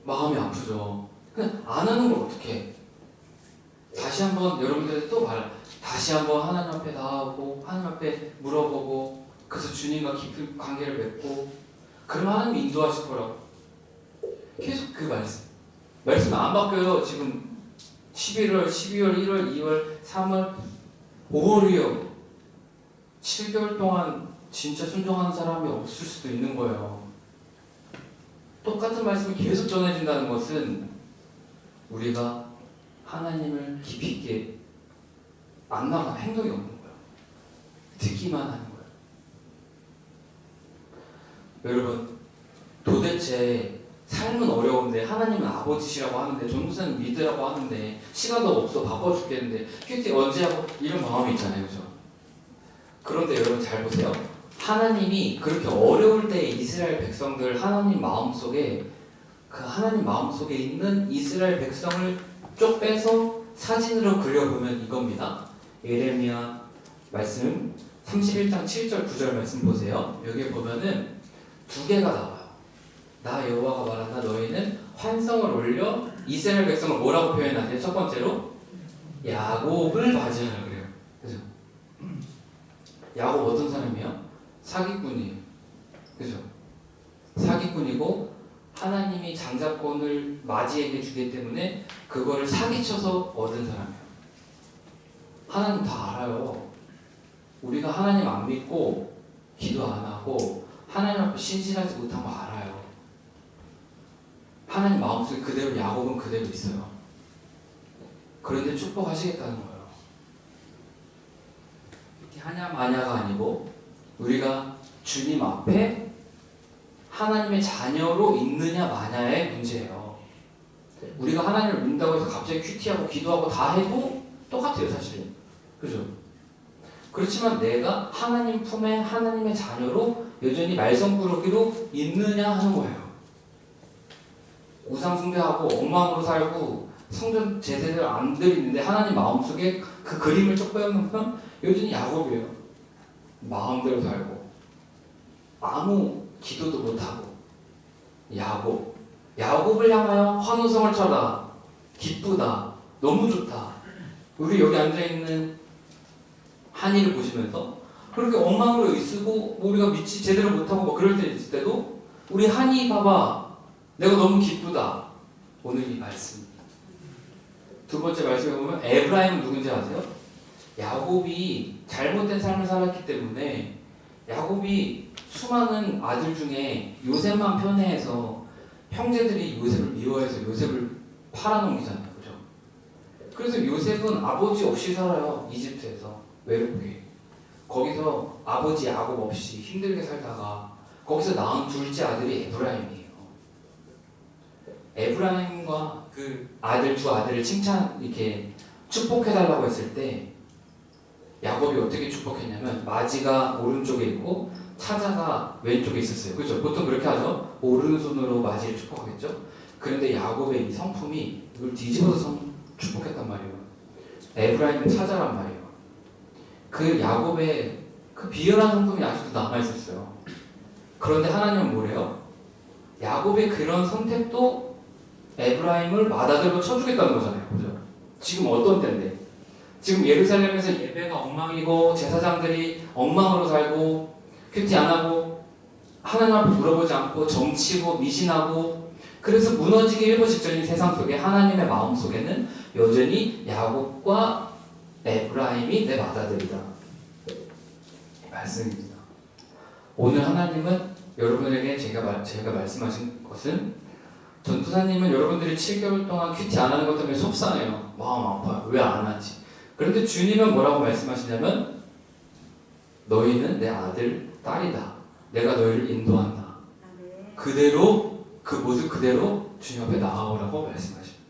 마음이 아프죠. 그냥 안 하는 걸 어떻게 해? 다시 한번 여러분들한테 또 다시 한번 하나님 앞에 나아가고 하나님 앞에 물어보고 그래서 주님과 깊은 관계를 맺고 그러면 하나님이 인도하실 거라고. 계속 그 말씀 안 바뀌어요. 지금 11월, 12월, 1월, 2월, 3월, 5월이요. 7개월 동안 진짜 순종하는 사람이 없을 수도 있는 거예요. 똑같은 말씀이 계속 전해진다는 것은 우리가 하나님을 깊이 있게 만나가는 행동이 없는 거예요. 듣기만 하는 거예요. 여러분, 도대체 삶은 어려운데 하나님은 아버지시라고 하는데 전도사는 믿으라고 하는데 시간도 없어 바빠 죽겠는데 큐티 언제 하고 이런 마음이 있잖아요. 그죠? 그런데 여러분 잘 보세요. 하나님이 그렇게 어려울 때 이스라엘 백성들 하나님 마음속에 그 하나님 마음속에 있는 이스라엘 백성을 쪽 빼서 사진으로 그려보면 이겁니다. 예레미야 말씀 31장 7절 9절 말씀 보세요. 여기 보면은 두 개가 나와요. 나 여호와가 말한다. 너희는 환성을 올려 이스라엘 백성을 뭐라고 표현하세요? 첫 번째로 야곱을 맞이하라 그래요. 그죠? 야곱 어떤 사람이에요? 사기꾼이에요. 그죠? 사기꾼이고 하나님이 장자권을 맞이에게 주기 때문에 그거를 사기쳐서 얻은 사람이에요. 하나님 다 알아요. 우리가 하나님 안 믿고 기도 안 하고 하나님 앞에 신실하지 못한 거 알아요. 하나님 마음속에 그대로 야곱은 그대로 있어요. 그런데 축복하시겠다는 거예요. 하냐 마냐가 아니고 우리가 주님 앞에 하나님의 자녀로 있느냐 마냐의 문제예요. 우리가 하나님을 믿는다고 해서 갑자기 큐티하고 기도하고 다 해도 똑같아요 사실은. 그죠? 그렇지만 내가 하나님 품에 하나님의 자녀로 여전히 말썽꾸러기로 있느냐 하는 거예요. 우상 숭배하고 엉망으로 살고 성전 제사를 안 드리는데 하나님 마음속에 그 그림을 쭉 빼놓으면 여전히 야곱이에요. 마음대로 살고 아무 기도도 못하고 야곱을 향하여 환호성을 쳐라. 기쁘다. 너무 좋다. 우리 여기 앉아있는 한이를 보시면서 그렇게 엉망으로 있고 우리가 믿지 제대로 못하고 뭐 그럴 때 있을 때도 우리 한이 봐봐. 내가 너무 기쁘다. 오늘 이 말씀. 두 번째 말씀에 보면 에브라임은 누군지 아세요? 야곱이 잘못된 삶을 살았기 때문에 야곱이 수많은 아들 중에 요셉만 편애해서 형제들이 요셉을 미워해서 요셉을 팔아넘기잖아요. 그죠? 그래서 요셉은 아버지 없이 살아요. 이집트에서 외롭게. 거기서 아버지 야곱 없이 힘들게 살다가 거기서 낳은 둘째 아들이 에브라임이에요. 에브라임과 그 아들 두 아들을 이렇게 축복해달라고 했을 때 야곱이 어떻게 축복했냐면 마지가 오른쪽에 있고 차자가 왼쪽에 있었어요. 그렇죠? 보통 그렇게 하죠. 오른손으로 마지를 축복하겠죠. 그런데 야곱의 이 성품이 이걸 뒤집어서 축복했단 말이에요. 에브라임은 차자란 말이에요. 그 야곱의 그 비열한 성품이 아직도 남아있었어요. 그런데 하나님은 뭐래요? 야곱의 그런 선택도 에브라임을 맏아들로 쳐주겠다는 거잖아요. 그죠? 지금 어떤 때인데? 지금 예루살렘에서 예배가 엉망이고 제사장들이 엉망으로 살고 큐티 안 하고 하나님 앞에 물어보지 않고 정치고 미신하고 그래서 무너지기 일보 직전인 세상 속에 하나님의 마음 속에는 여전히 야곱과 에브라임이 내 맏아들이다. 말씀입니다. 오늘 하나님은 여러분에게 제가 말씀하신 것은 전도사님은 여러분들이 7개월 동안 큐티 안 하는 것 때문에 속상해요. 마음 아파요. 왜 안 하지? 그런데 주님은 뭐라고 말씀하시냐면 너희는 내 아들, 딸이다. 내가 너희를 인도한다. 그대로 그 모습 그대로 주님 앞에 나아오라고 말씀하십니다.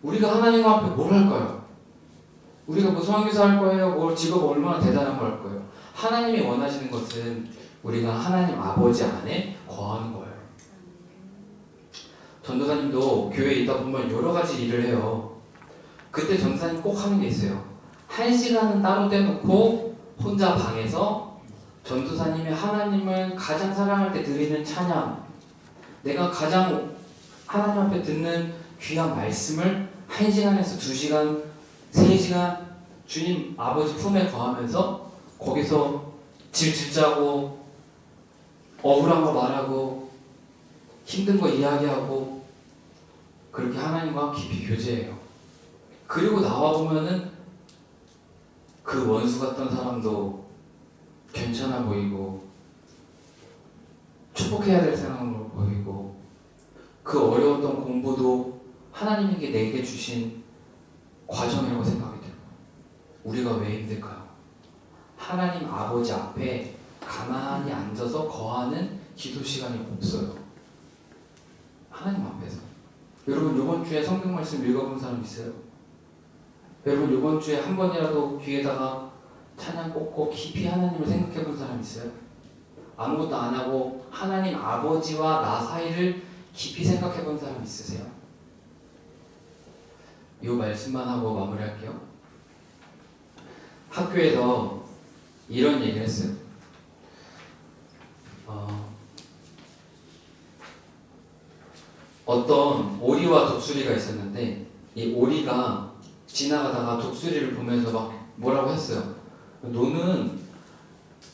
우리가 하나님 앞에 뭘 할까요? 우리가 무슨 선교사 할 거예요? 뭘 직업 얼마나 대단한 걸 할 거예요? 하나님이 원하시는 것은 우리가 하나님 아버지 안에 거하는 거예요. 전도사님도 교회에 있다 보면 여러 가지 일을 해요. 그때 전도사님 꼭 하는 게 있어요. 1시간은 따로 떼놓고 혼자 방에서 전도사님이 하나님을 가장 사랑할 때 드리는 찬양, 내가 가장 하나님 앞에 듣는 귀한 말씀을 1시간에서 2시간, 3시간 주님 아버지 품에 거하면서 거기서 질질 짜고 억울한 거 말하고 힘든 거 이야기하고 그렇게 하나님과 깊이 교제해요. 그리고 나와 보면은 그 원수 같던 사람도 괜찮아 보이고 축복해야 될 사람으로 보이고 그 어려웠던 공부도 하나님께 내게 주신 과정이라고 생각이 돼요. 우리가 왜 힘들까요? 하나님 아버지 앞에 가만히 앉아서 거하는 기도 시간이 없어요. 하나님 앞에서. 여러분 이번 주에 성경 말씀 읽어본 사람 있어요? 여러분 이번 주에 한 번이라도 귀에다가 찬양 꽂고 깊이 하나님을 생각해 본 사람 있어요? 아무것도 안 하고 하나님 아버지와 나 사이를 깊이 생각해 본 사람 있으세요? 이 말씀만 하고 마무리할게요. 학교에서 이런 얘기를 했어요. 어떤 오리와 독수리가 있었는데 이 오리가 지나가다가 독수리를 보면서 막 뭐라고 했어요. 너는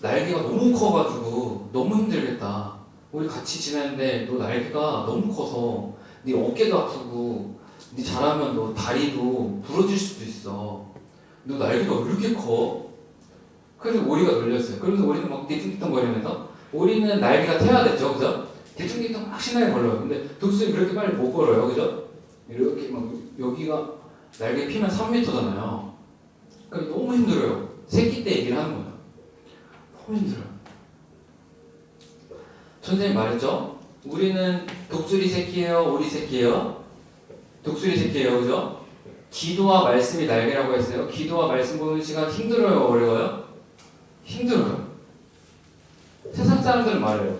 날개가 너무 커가지고 너무 힘들겠다. 우리 같이 지내는데 너 날개가 너무 커서 네 어깨도 아프고 네 잘하면 너 다리도 부러질 수도 있어. 너 날개가 왜 이렇게 커? 그래서 오리가 놀렸어요. 그러면서 오리는 막 뒤뚱뒤뚱 거리면서 오리는 날개가 태워야겠죠, 그죠? 뒤뚱뒤뚱 막 신나게 걸어요. 근데 독수리 그렇게 빨리 못 걸어요, 그죠? 이렇게 막 여기가 날개 피면 3m잖아요. 그러니까 너무 힘들어요. 새끼 때 얘기를 하는 거예요. 너무 힘들어요. 선생님 말했죠? 우리는 독수리 새끼예요, 오리 새끼예요? 독수리 새끼예요, 그죠? 기도와 말씀이 날개라고 했어요. 기도와 말씀 보는 시간 힘들어요, 어려워요? 힘들어요. 세상 사람들은 말해요.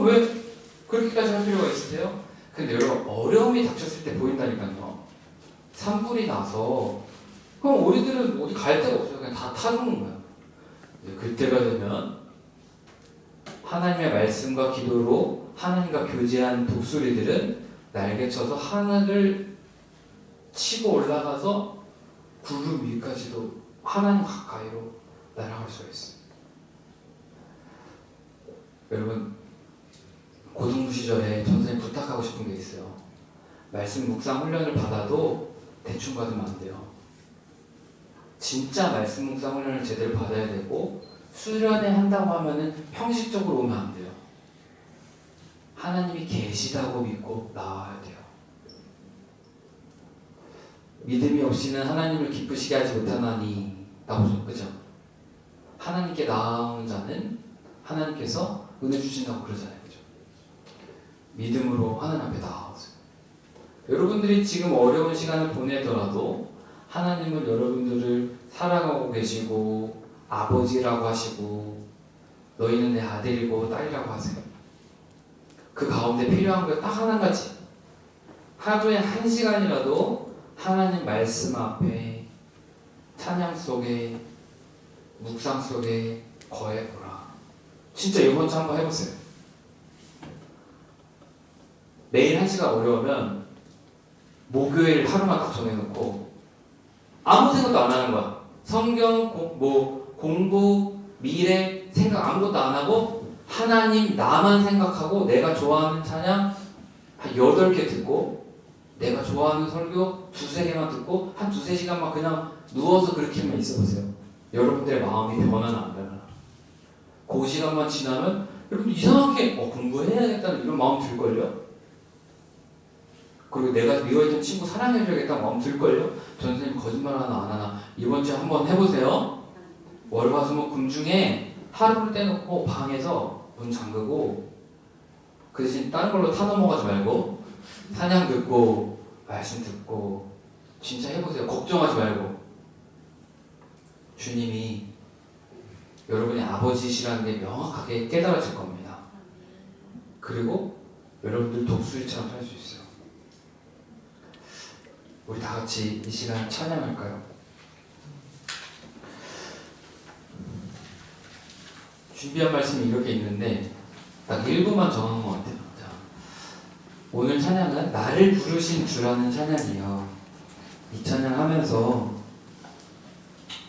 왜 그렇게까지 할 필요가 있으세요? 근데 여러분 어려움이 닥쳤을 때 보인다니까요. 산불이 나서 그럼 우리들은 어디 갈 데가 없어요. 그냥 다 타는 거예요. 그때가 되면 하나님의 말씀과 기도로 하나님과 교제한 독수리들은 날개쳐서 하늘을 치고 올라가서 구름 위까지도 하나님 가까이로 날아갈 수가 있어요. 여러분 고등부 시절에 선생님 부탁하고 싶은 게 있어요. 말씀 묵상 훈련을 받아도 대충 받으면 안 돼요. 진짜 말씀 묵상 훈련을 제대로 받아야 되고 수련회 한다고 하면은 형식적으로 오면 안 돼요. 하나님이 계시다고 믿고 나와야 돼요. 믿음이 없이는 하나님을 기쁘시게 하지 못하나니 나오죠, 그죠? 하나님께 나아오는 자는 하나님께서 은혜 주신다고 그러잖아요. 그죠? 믿음으로 하나님 앞에 나아오세요. 여러분들이 지금 어려운 시간을 보내더라도 하나님은 여러분들을 사랑하고 계시고 아버지라고 하시고 너희는 내 아들이고 딸이라고 하세요. 그 가운데 필요한 거 딱 하나 가지. 하루에 1시간이라도 하나님 말씀 앞에 찬양 속에 묵상 속에 거해보라. 진짜 이번 주 한번 해보세요. 매일 1시간 어려우면 목요일 하루만 딱 정해놓고 아무 생각도 안 하는 거야. 성경, 공부, 미래 생각 아무것도 안 하고 하나님 나만 생각하고 내가 좋아하는 찬양 한 8개 듣고 내가 좋아하는 설교 2-3개만 듣고 한 2-3시간만 그냥 누워서 그렇게만 있어보세요. 여러분들의 마음이 변화는 안 변하나. 그 시간만 지나면 여러분 이상하게 공부해야겠다는 이런 마음 들걸요? 그리고 내가 미워했던 친구 사랑해줘야겠다는 마음 들걸요? 전선생님 거짓말 하나 안 하나 이번 주에 한번 해보세요. 월화수목 중에 하루를 떼놓고 방에서 문 잠그고 그 대신 다른 걸로 타 넘어가지 말고 찬양 듣고 말씀 듣고 진짜 해보세요. 걱정하지 말고 주님이 여러분의 아버지시라는 게 명확하게 깨달아질 겁니다. 그리고 여러분들 독수리처럼 살 수 있어요. 우리 다 같이 이 시간 찬양할까요? 준비한 말씀이 이렇게 있는데 딱 1부만 정한 것 같아요. 자, 오늘 찬양은 나를 부르신 주라는 찬양이에요. 이 찬양 하면서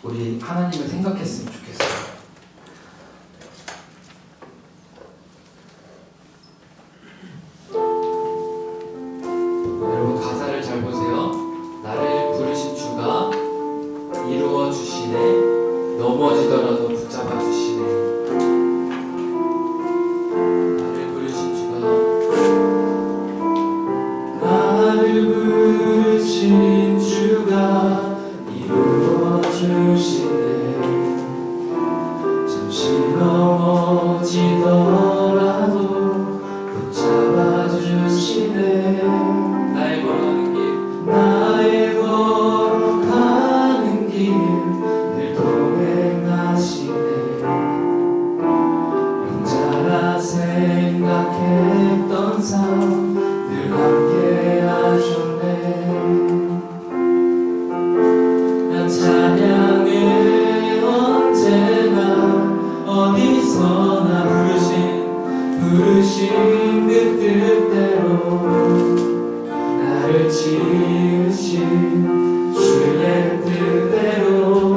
우리 하나님을 생각했으면 좋겠어요. 여러분 가사를 잘 보세요. 나를 부르신 주가 이루어 주시네. 넘어지더라도 붙잡아 주시네. 나를 부르신 주가 이루어 주시네. 잠시 넘어지더라도 붙잡아 주시네. 나의 걸어가는 길 늘 동행하시네. 혼자라 생각했던 삶 늘 함께 하셨네. 난 찬양해 언제나 어디서나 부르신 그 뜻대로 나를 지으신 주의 뜻대로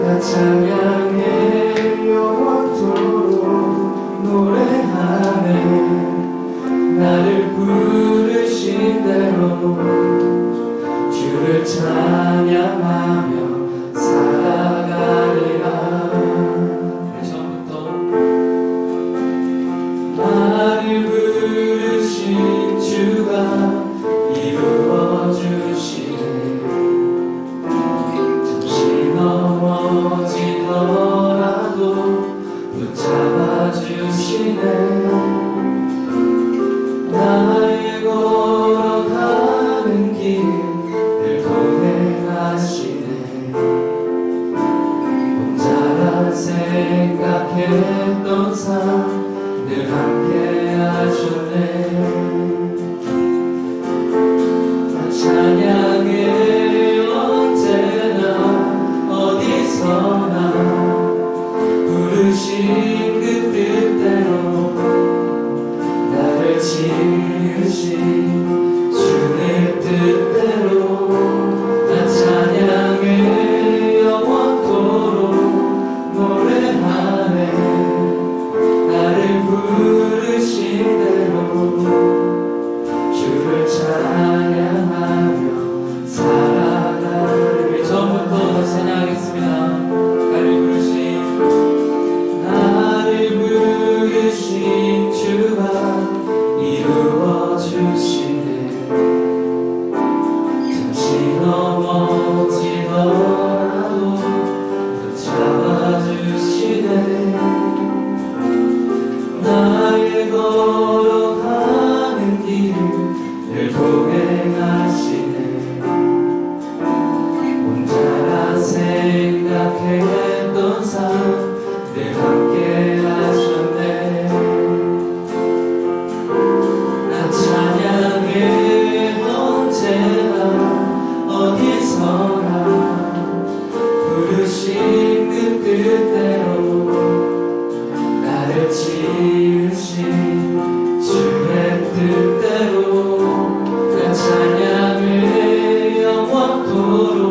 나 찬양해 영원토록 노래하네. 나를 부르신 대로 주를 찬양하며 살아가리라. 처음부터 나를 부르신 주가 이루어 주시네. 잠시 넘어지던 동행하시네. 혼자라 생각했던 삶 늘 함께 하셨네. 나 찬양해 언제나 어디서나 부르신 그 뜻대로 나를 지으신 주의 뜻대로 나 찬양을 영원토록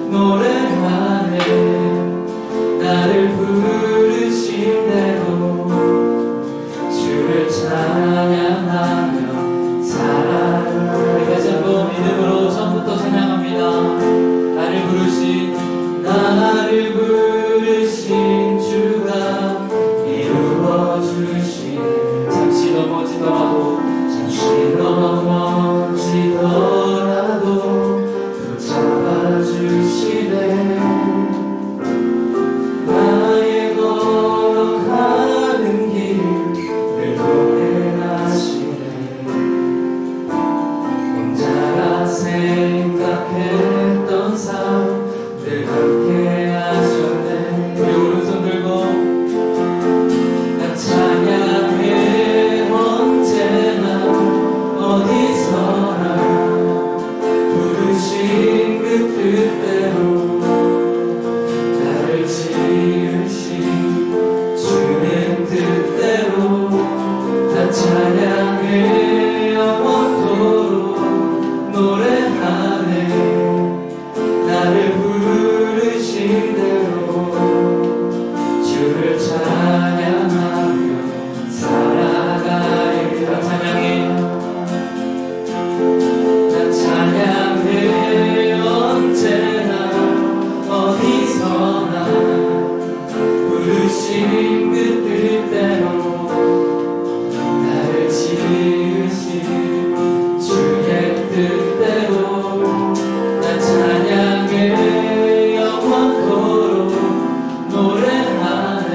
노래하네. 나를 부르신 대로 주를 찬양하며 살아가. 우리 다시 한번 믿음으로 처음부터 찬양합니다. 나를 부르신 주가 이루어주신 잠시 넘어지더라도 붙잡아주시네. 나의 걸어가는 길 늘 동행하시네. 혼자라 생각했던 삶 늘 함께 하셨네. 우리 오른손 들고 나 찬양해 언제나 어디서나 부르신 그 뜻대로 나를 지으신 주님 뜻대로 나 찬양해 영원토록 노래하네. 나를 부르신 대로 주를 찬양하며 살아가리라. 나 찬양해 언제나 어디서나 부르신 그 뜻대로 나를 지으신 주의 뜻대로 나 찬양해 영원토록 노래하네.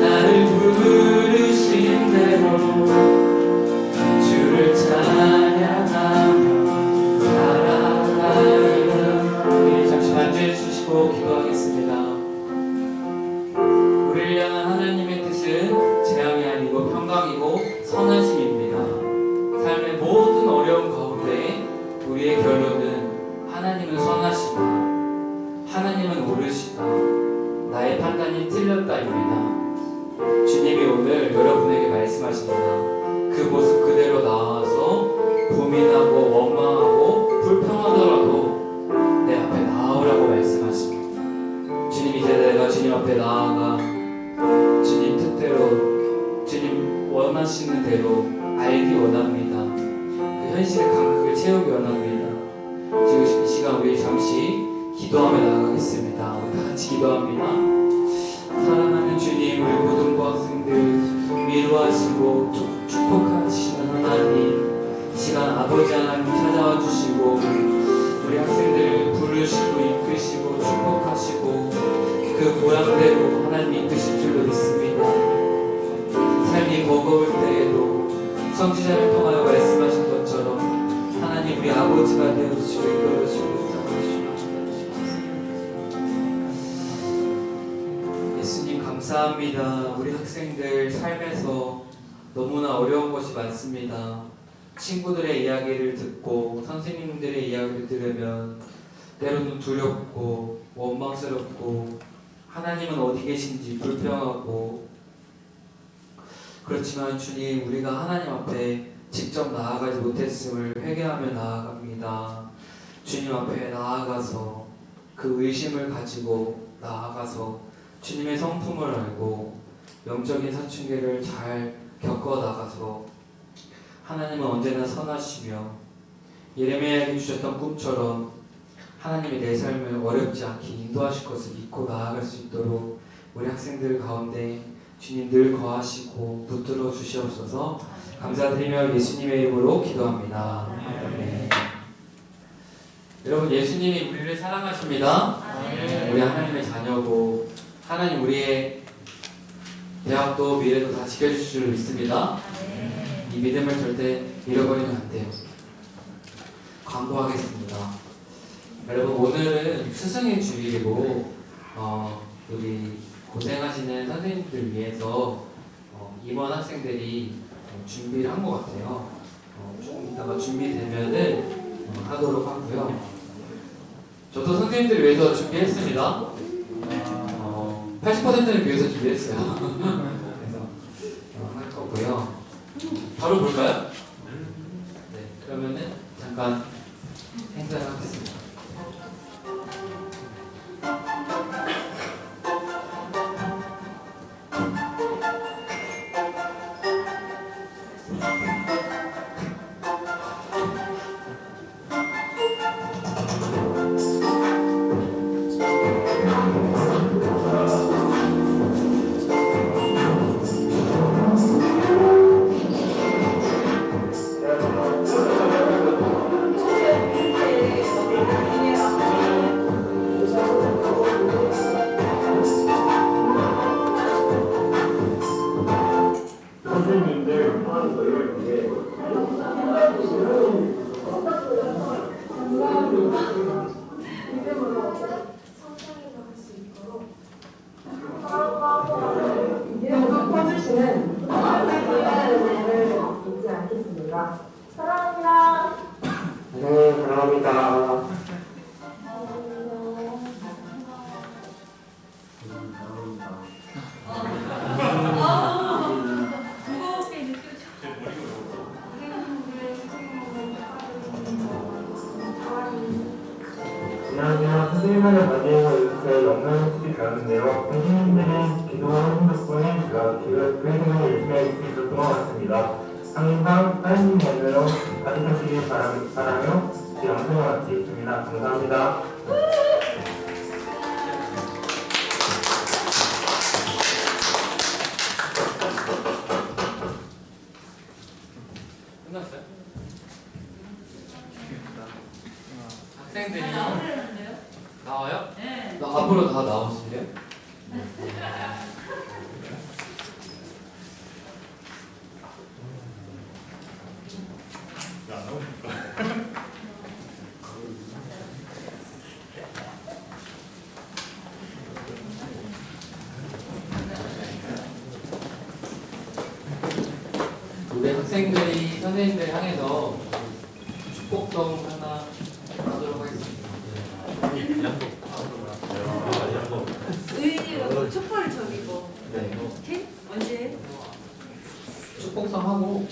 나를 부르신 대로 주를 찬양하며 살아가리라. 우리 잠시 앉아 주시고 기도하겠습니다. 우리를 향한 하나님의 뜻은 재앙이 아니고 평강이고 선하심입니다. 삶의 모든 어려움 가운데 우리의 결론은 하나님은 선하시다, 하나님은 옳으시다, 나의 판단이 틀렸다입니다. 주님이 오늘 여러분에게 말씀하십니다. 그 모습 그대로 나와서 고민하고 원망하고 불평하더라도 내 앞에 나오라고 말씀하십니다. 주님, 이제 내가 주님 앞에 나아가 주님 뜻대로 주님 원하시는 대로 알기 원합니다. 그 현실의 간극을 채우기 원합니다. 지금 이 시간 우리 잠시 기도하며 나아가겠습니다. 우리 다 같이 기도합니다. 사랑하는 주님, 우리 모든 학생들 위로하시고 축복하시는 하나님, 이 시간 아버지 하나님 찾아와 주시고 우리 학생들을 부르시고 이끄시고 축복하시고 그 모양대로 하나님 이끄실 줄로 믿습니다. 삶이 버거울 때에도 성지자를 통하여 말씀하신 것처럼 하나님 우리 아버지가 되어주시고 이끌어주시고 예수님 감사합니다. 우리 학생들 삶에서 너무나 어려운 것이 많습니다. 친구들의 이야기를 듣고 선생님들의 이야기를 들으면 때로는 두렵고 원망스럽고 하나님은 어디 계신지 불평하고, 그렇지만 주님, 우리가 하나님 앞에 직접 나아가지 못했음을 회개하며 나아갑니다. 주님 앞에 나아가서 그 의심을 가지고 나아가서 주님의 성품을 알고 영적인 사춘기를 잘 겪어 나가서 하나님은 언제나 선하시며 예레미야에게 주셨던 꿈처럼 하나님이 내 삶을 어렵지 않게 인도하실 것을 믿고 나아갈 수 있도록 우리 학생들 가운데 주님 늘 거하시고 붙들어 주시옵소서. 감사드리며 예수님의 이름으로 기도합니다. 아멘. 여러분, 예수님이 우리를 사랑하십니다. 아멘. 우리 하나님의 자녀고 하나님 우리의 대학도 미래도 다 지켜주실 줄 믿습니다. 이 믿음을 절대 잃어버린 것 같아요. 광고하겠습니다. 여러분 오늘은 스승의 주일이고 우리 고생하시는 선생님들 위해서 임원 학생들이 준비를 한 것 같아요. 조금 이따가 준비되면은 하도록 하고요. 저도 선생님들 위해서 준비했습니다. 80%를 위해서 준비했어요. 그래서 할 거고요. 바로 볼까요? 네, 그러면은 잠깐 행사를 하겠습니다. 연극 퍼주시는 선생님의 은혜를 잊지 않겠습니다. 사랑합니다. 네, 사랑합니다. 안녕하세요. 선생님만의 과제에서 이렇게 영상을 배웠는데요. 선생님들의 기도하는 덕분에 제가 그 생활을 열심히 할 수 있었던 것 같습니다. 항상 하나님 연으로 가득하시길 바라며 제 영상을 마치겠습니다. 감사합니다. 끝났어요? 학생들이 나와요? 네. 나 앞으로 다 나오실래요? 우리 학생들이 선생님들 향해서 축복성 하나 하도록 하겠습니다. 의인이가 촛불 저기고 네. 이렇게 언제? 축복성 하고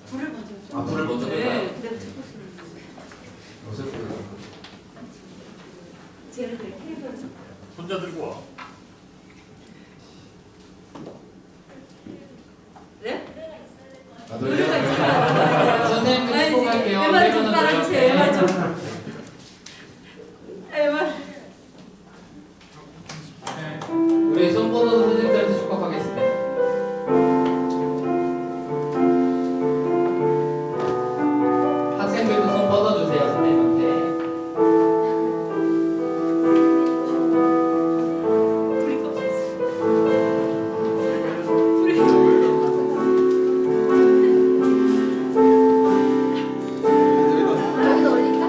불을 먼저. 아, 불을 먼저 네, 끌까요? 그다음 촛불 소리. 옷을 보여요. 쟤를 테이블. 혼자 들고 와. 네? 아, 노래가 노래요? 있어요. 선생님들 축복할게요. 애만 좀 일본은 따라주세요. 애만 노래요. 좀. 애만. 우리 손번호 선생님들한테 축복하겠습니다. 학생들도 손 뻗어주세요, 선생님한테. 불이 꺼졌어. 불이. 여기다 올릴까?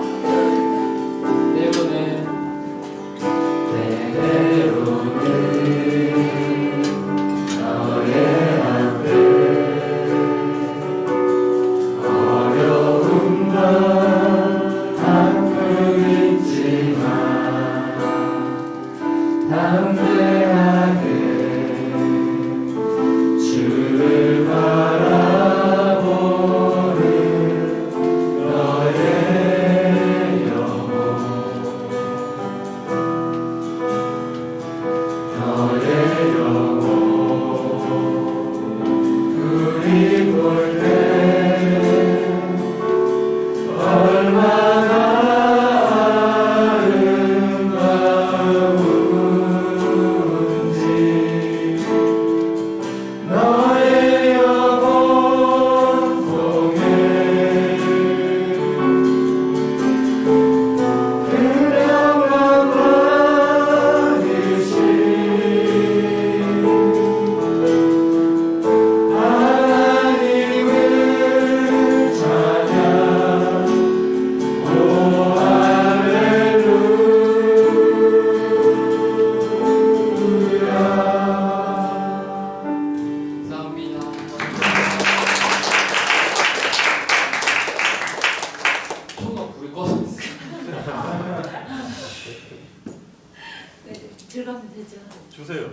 주세요.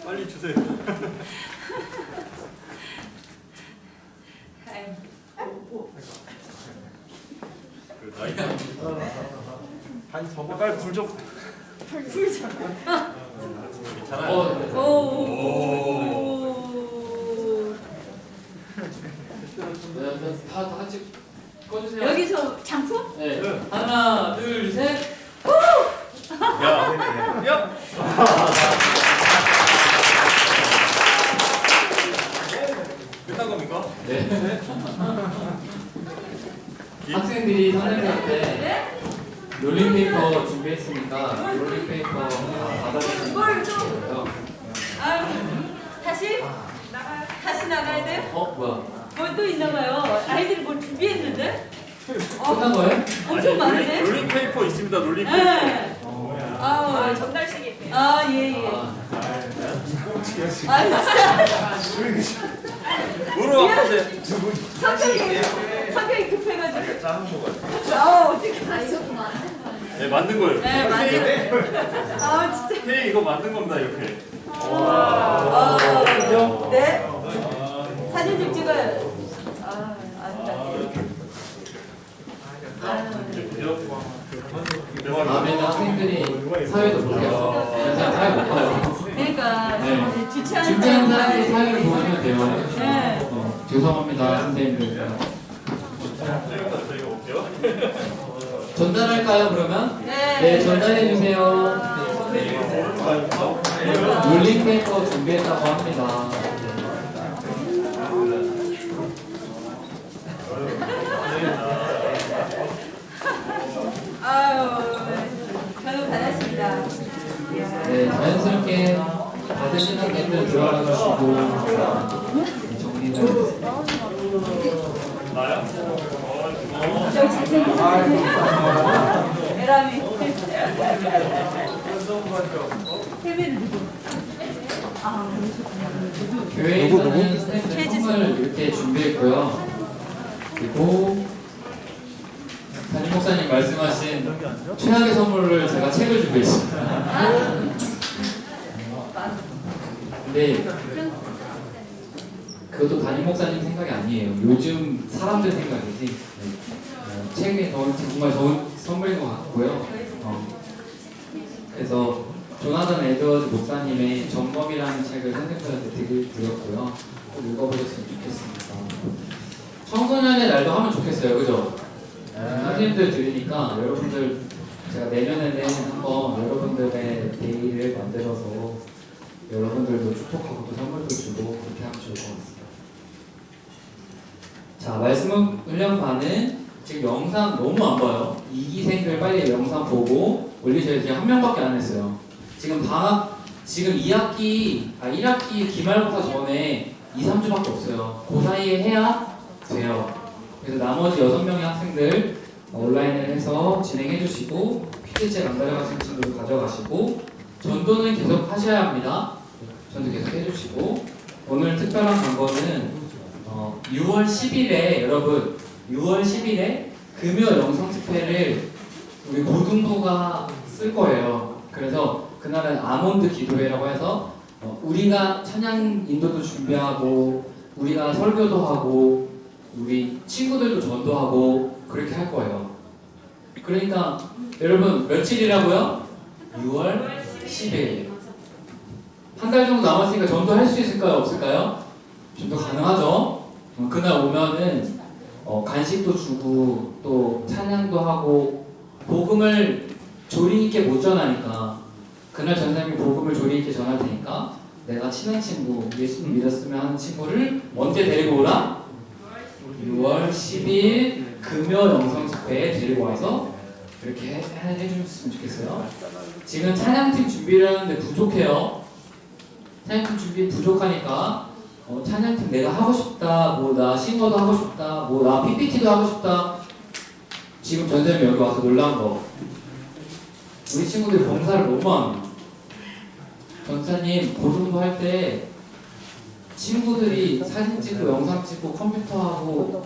빨리 주세요. 그 나이 빨리 불 좀. 괜찮아요. 다 같이 꺼주세요. 여기서 장풍? 네. 하나, 둘, 셋. 야, 야. 끝난 겁니까? 네. 학생들이 선생님한테 네? 롤링페이퍼 준비했으니까 롤링페이퍼 받아주시면 뭘 좀. 되고요. 아유, 다시? 다시 나가야 돼요? 뭐야? 뭐 또 있나 봐요. 아이들이 뭘 준비했는데? 끝난 거예요? 엄청 많은데? 롤링 페이퍼 있습니다. 롤링 페이퍼. 네. 아우, 전달식이에요. 아, 예, 예. 아, 아, 진짜. 뭐로 아픈데? 성격이 급해가지고. 작은 거 같아. 아, 어떻게. 네, 만든 거예요. 네, 맞아요. 아, 진짜. 케이 이거 만든 겁니다. 이렇게. 아, 네. 사진 좀 찍어요. 아, 다음에는 학생들이 사회도 보세요. 그냥 사회 못 봐요. 그러니까 네. 주최하는 준비하는 사람들이 사회를 보시면 돼요. 네. 죄송합니다, 선생님들. 저희가 올게요. 전달할까요, 그러면? 네. 네, 전달해주세요. 롤링페이퍼 준비했다고 합니다. 아유, 저는 받았습니다. 네, 자연스럽게 받으신 학생들 들어가 주시고 정리를 하겠습니다. 나야? 저 잘생겼어요. 에라미. 태민은 누구? 교회에서는 선생님들 선물 이렇게 준비했고요. 그리고 담임 목사님 말씀하신 최악의 선물을 제가 책을 준비했습니다. 근데 그것도 담임 목사님 생각이 아니에요. 요즘 사람들 생각이지. 책이 정말 좋은 선물인 것 같고요. 그래서 조나단 에드워즈 목사님의 점검이라는 책을 선생님들한테 드렸고요. 꼭 읽어보셨으면 좋겠습니다. 청소년의 날도 하면 좋겠어요. 그죠? 선생님들 들으니까 여러분들 제가 내년에는 한번 여러분들의 데이를 만들어서 여러분들도 축복하고 또 선물도 주고 그렇게 하면 좋을 것 같습니다. 자, 말씀 훈련반은 지금 영상 너무 안 봐요. 2기생들 빨리 영상 보고 올리셔야 돼요. 한 명밖에 안 했어요. 지금 지금 1학기 기말고사 전에 2, 3주밖에 없어요. 그 사이에 해야 돼요. 그래서 나머지 6명의 학생들 온라인을 해서 진행해 주시고 PPT 안 가져가신 친구들 가져가시고 전도는 계속 하셔야 합니다. 전도 계속 해주시고 오늘 특별한 광고는 6월 10일에 여러분 6월 10일에 금요 영상 집회를 우리 고등부가 쓸 거예요. 그래서 그날은 아몬드 기도회라고 해서 우리가 찬양 인도도 준비하고 우리가 설교도 하고 우리 친구들도 전도하고 그렇게 할 거예요. 그러니까 여러분 며칠이라고요? 6월 10일. 한 달 정도 남았으니까 전도할 수 있을까요? 없을까요? 전도 가능하죠? 그날 오면은 간식도 주고 또 찬양도 하고 복음을 조리 있게 못 전하니까 그날 전사님이 복음을 조리 있게 전할 테니까 내가 친한 친구 예수님 믿었으면 하는 친구를 언제 데리고 오라? 6월 10일 금요 영상 집회에 데리고 와서 이렇게 해주셨으면 좋겠어요. 지금 찬양팀 준비를 하는데 부족해요. 찬양팀 준비 부족하니까 찬양팀 내가 하고 싶다, 뭐 나 싱어도 하고 싶다, 뭐 나 PPT도 하고 싶다. 지금 전사님이 여기 와서 놀란 거. 우리 친구들이 봉사를 너무 합니다. 전사님 고등부 할 때 친구들이 사진 찍고 영상 찍고 컴퓨터하고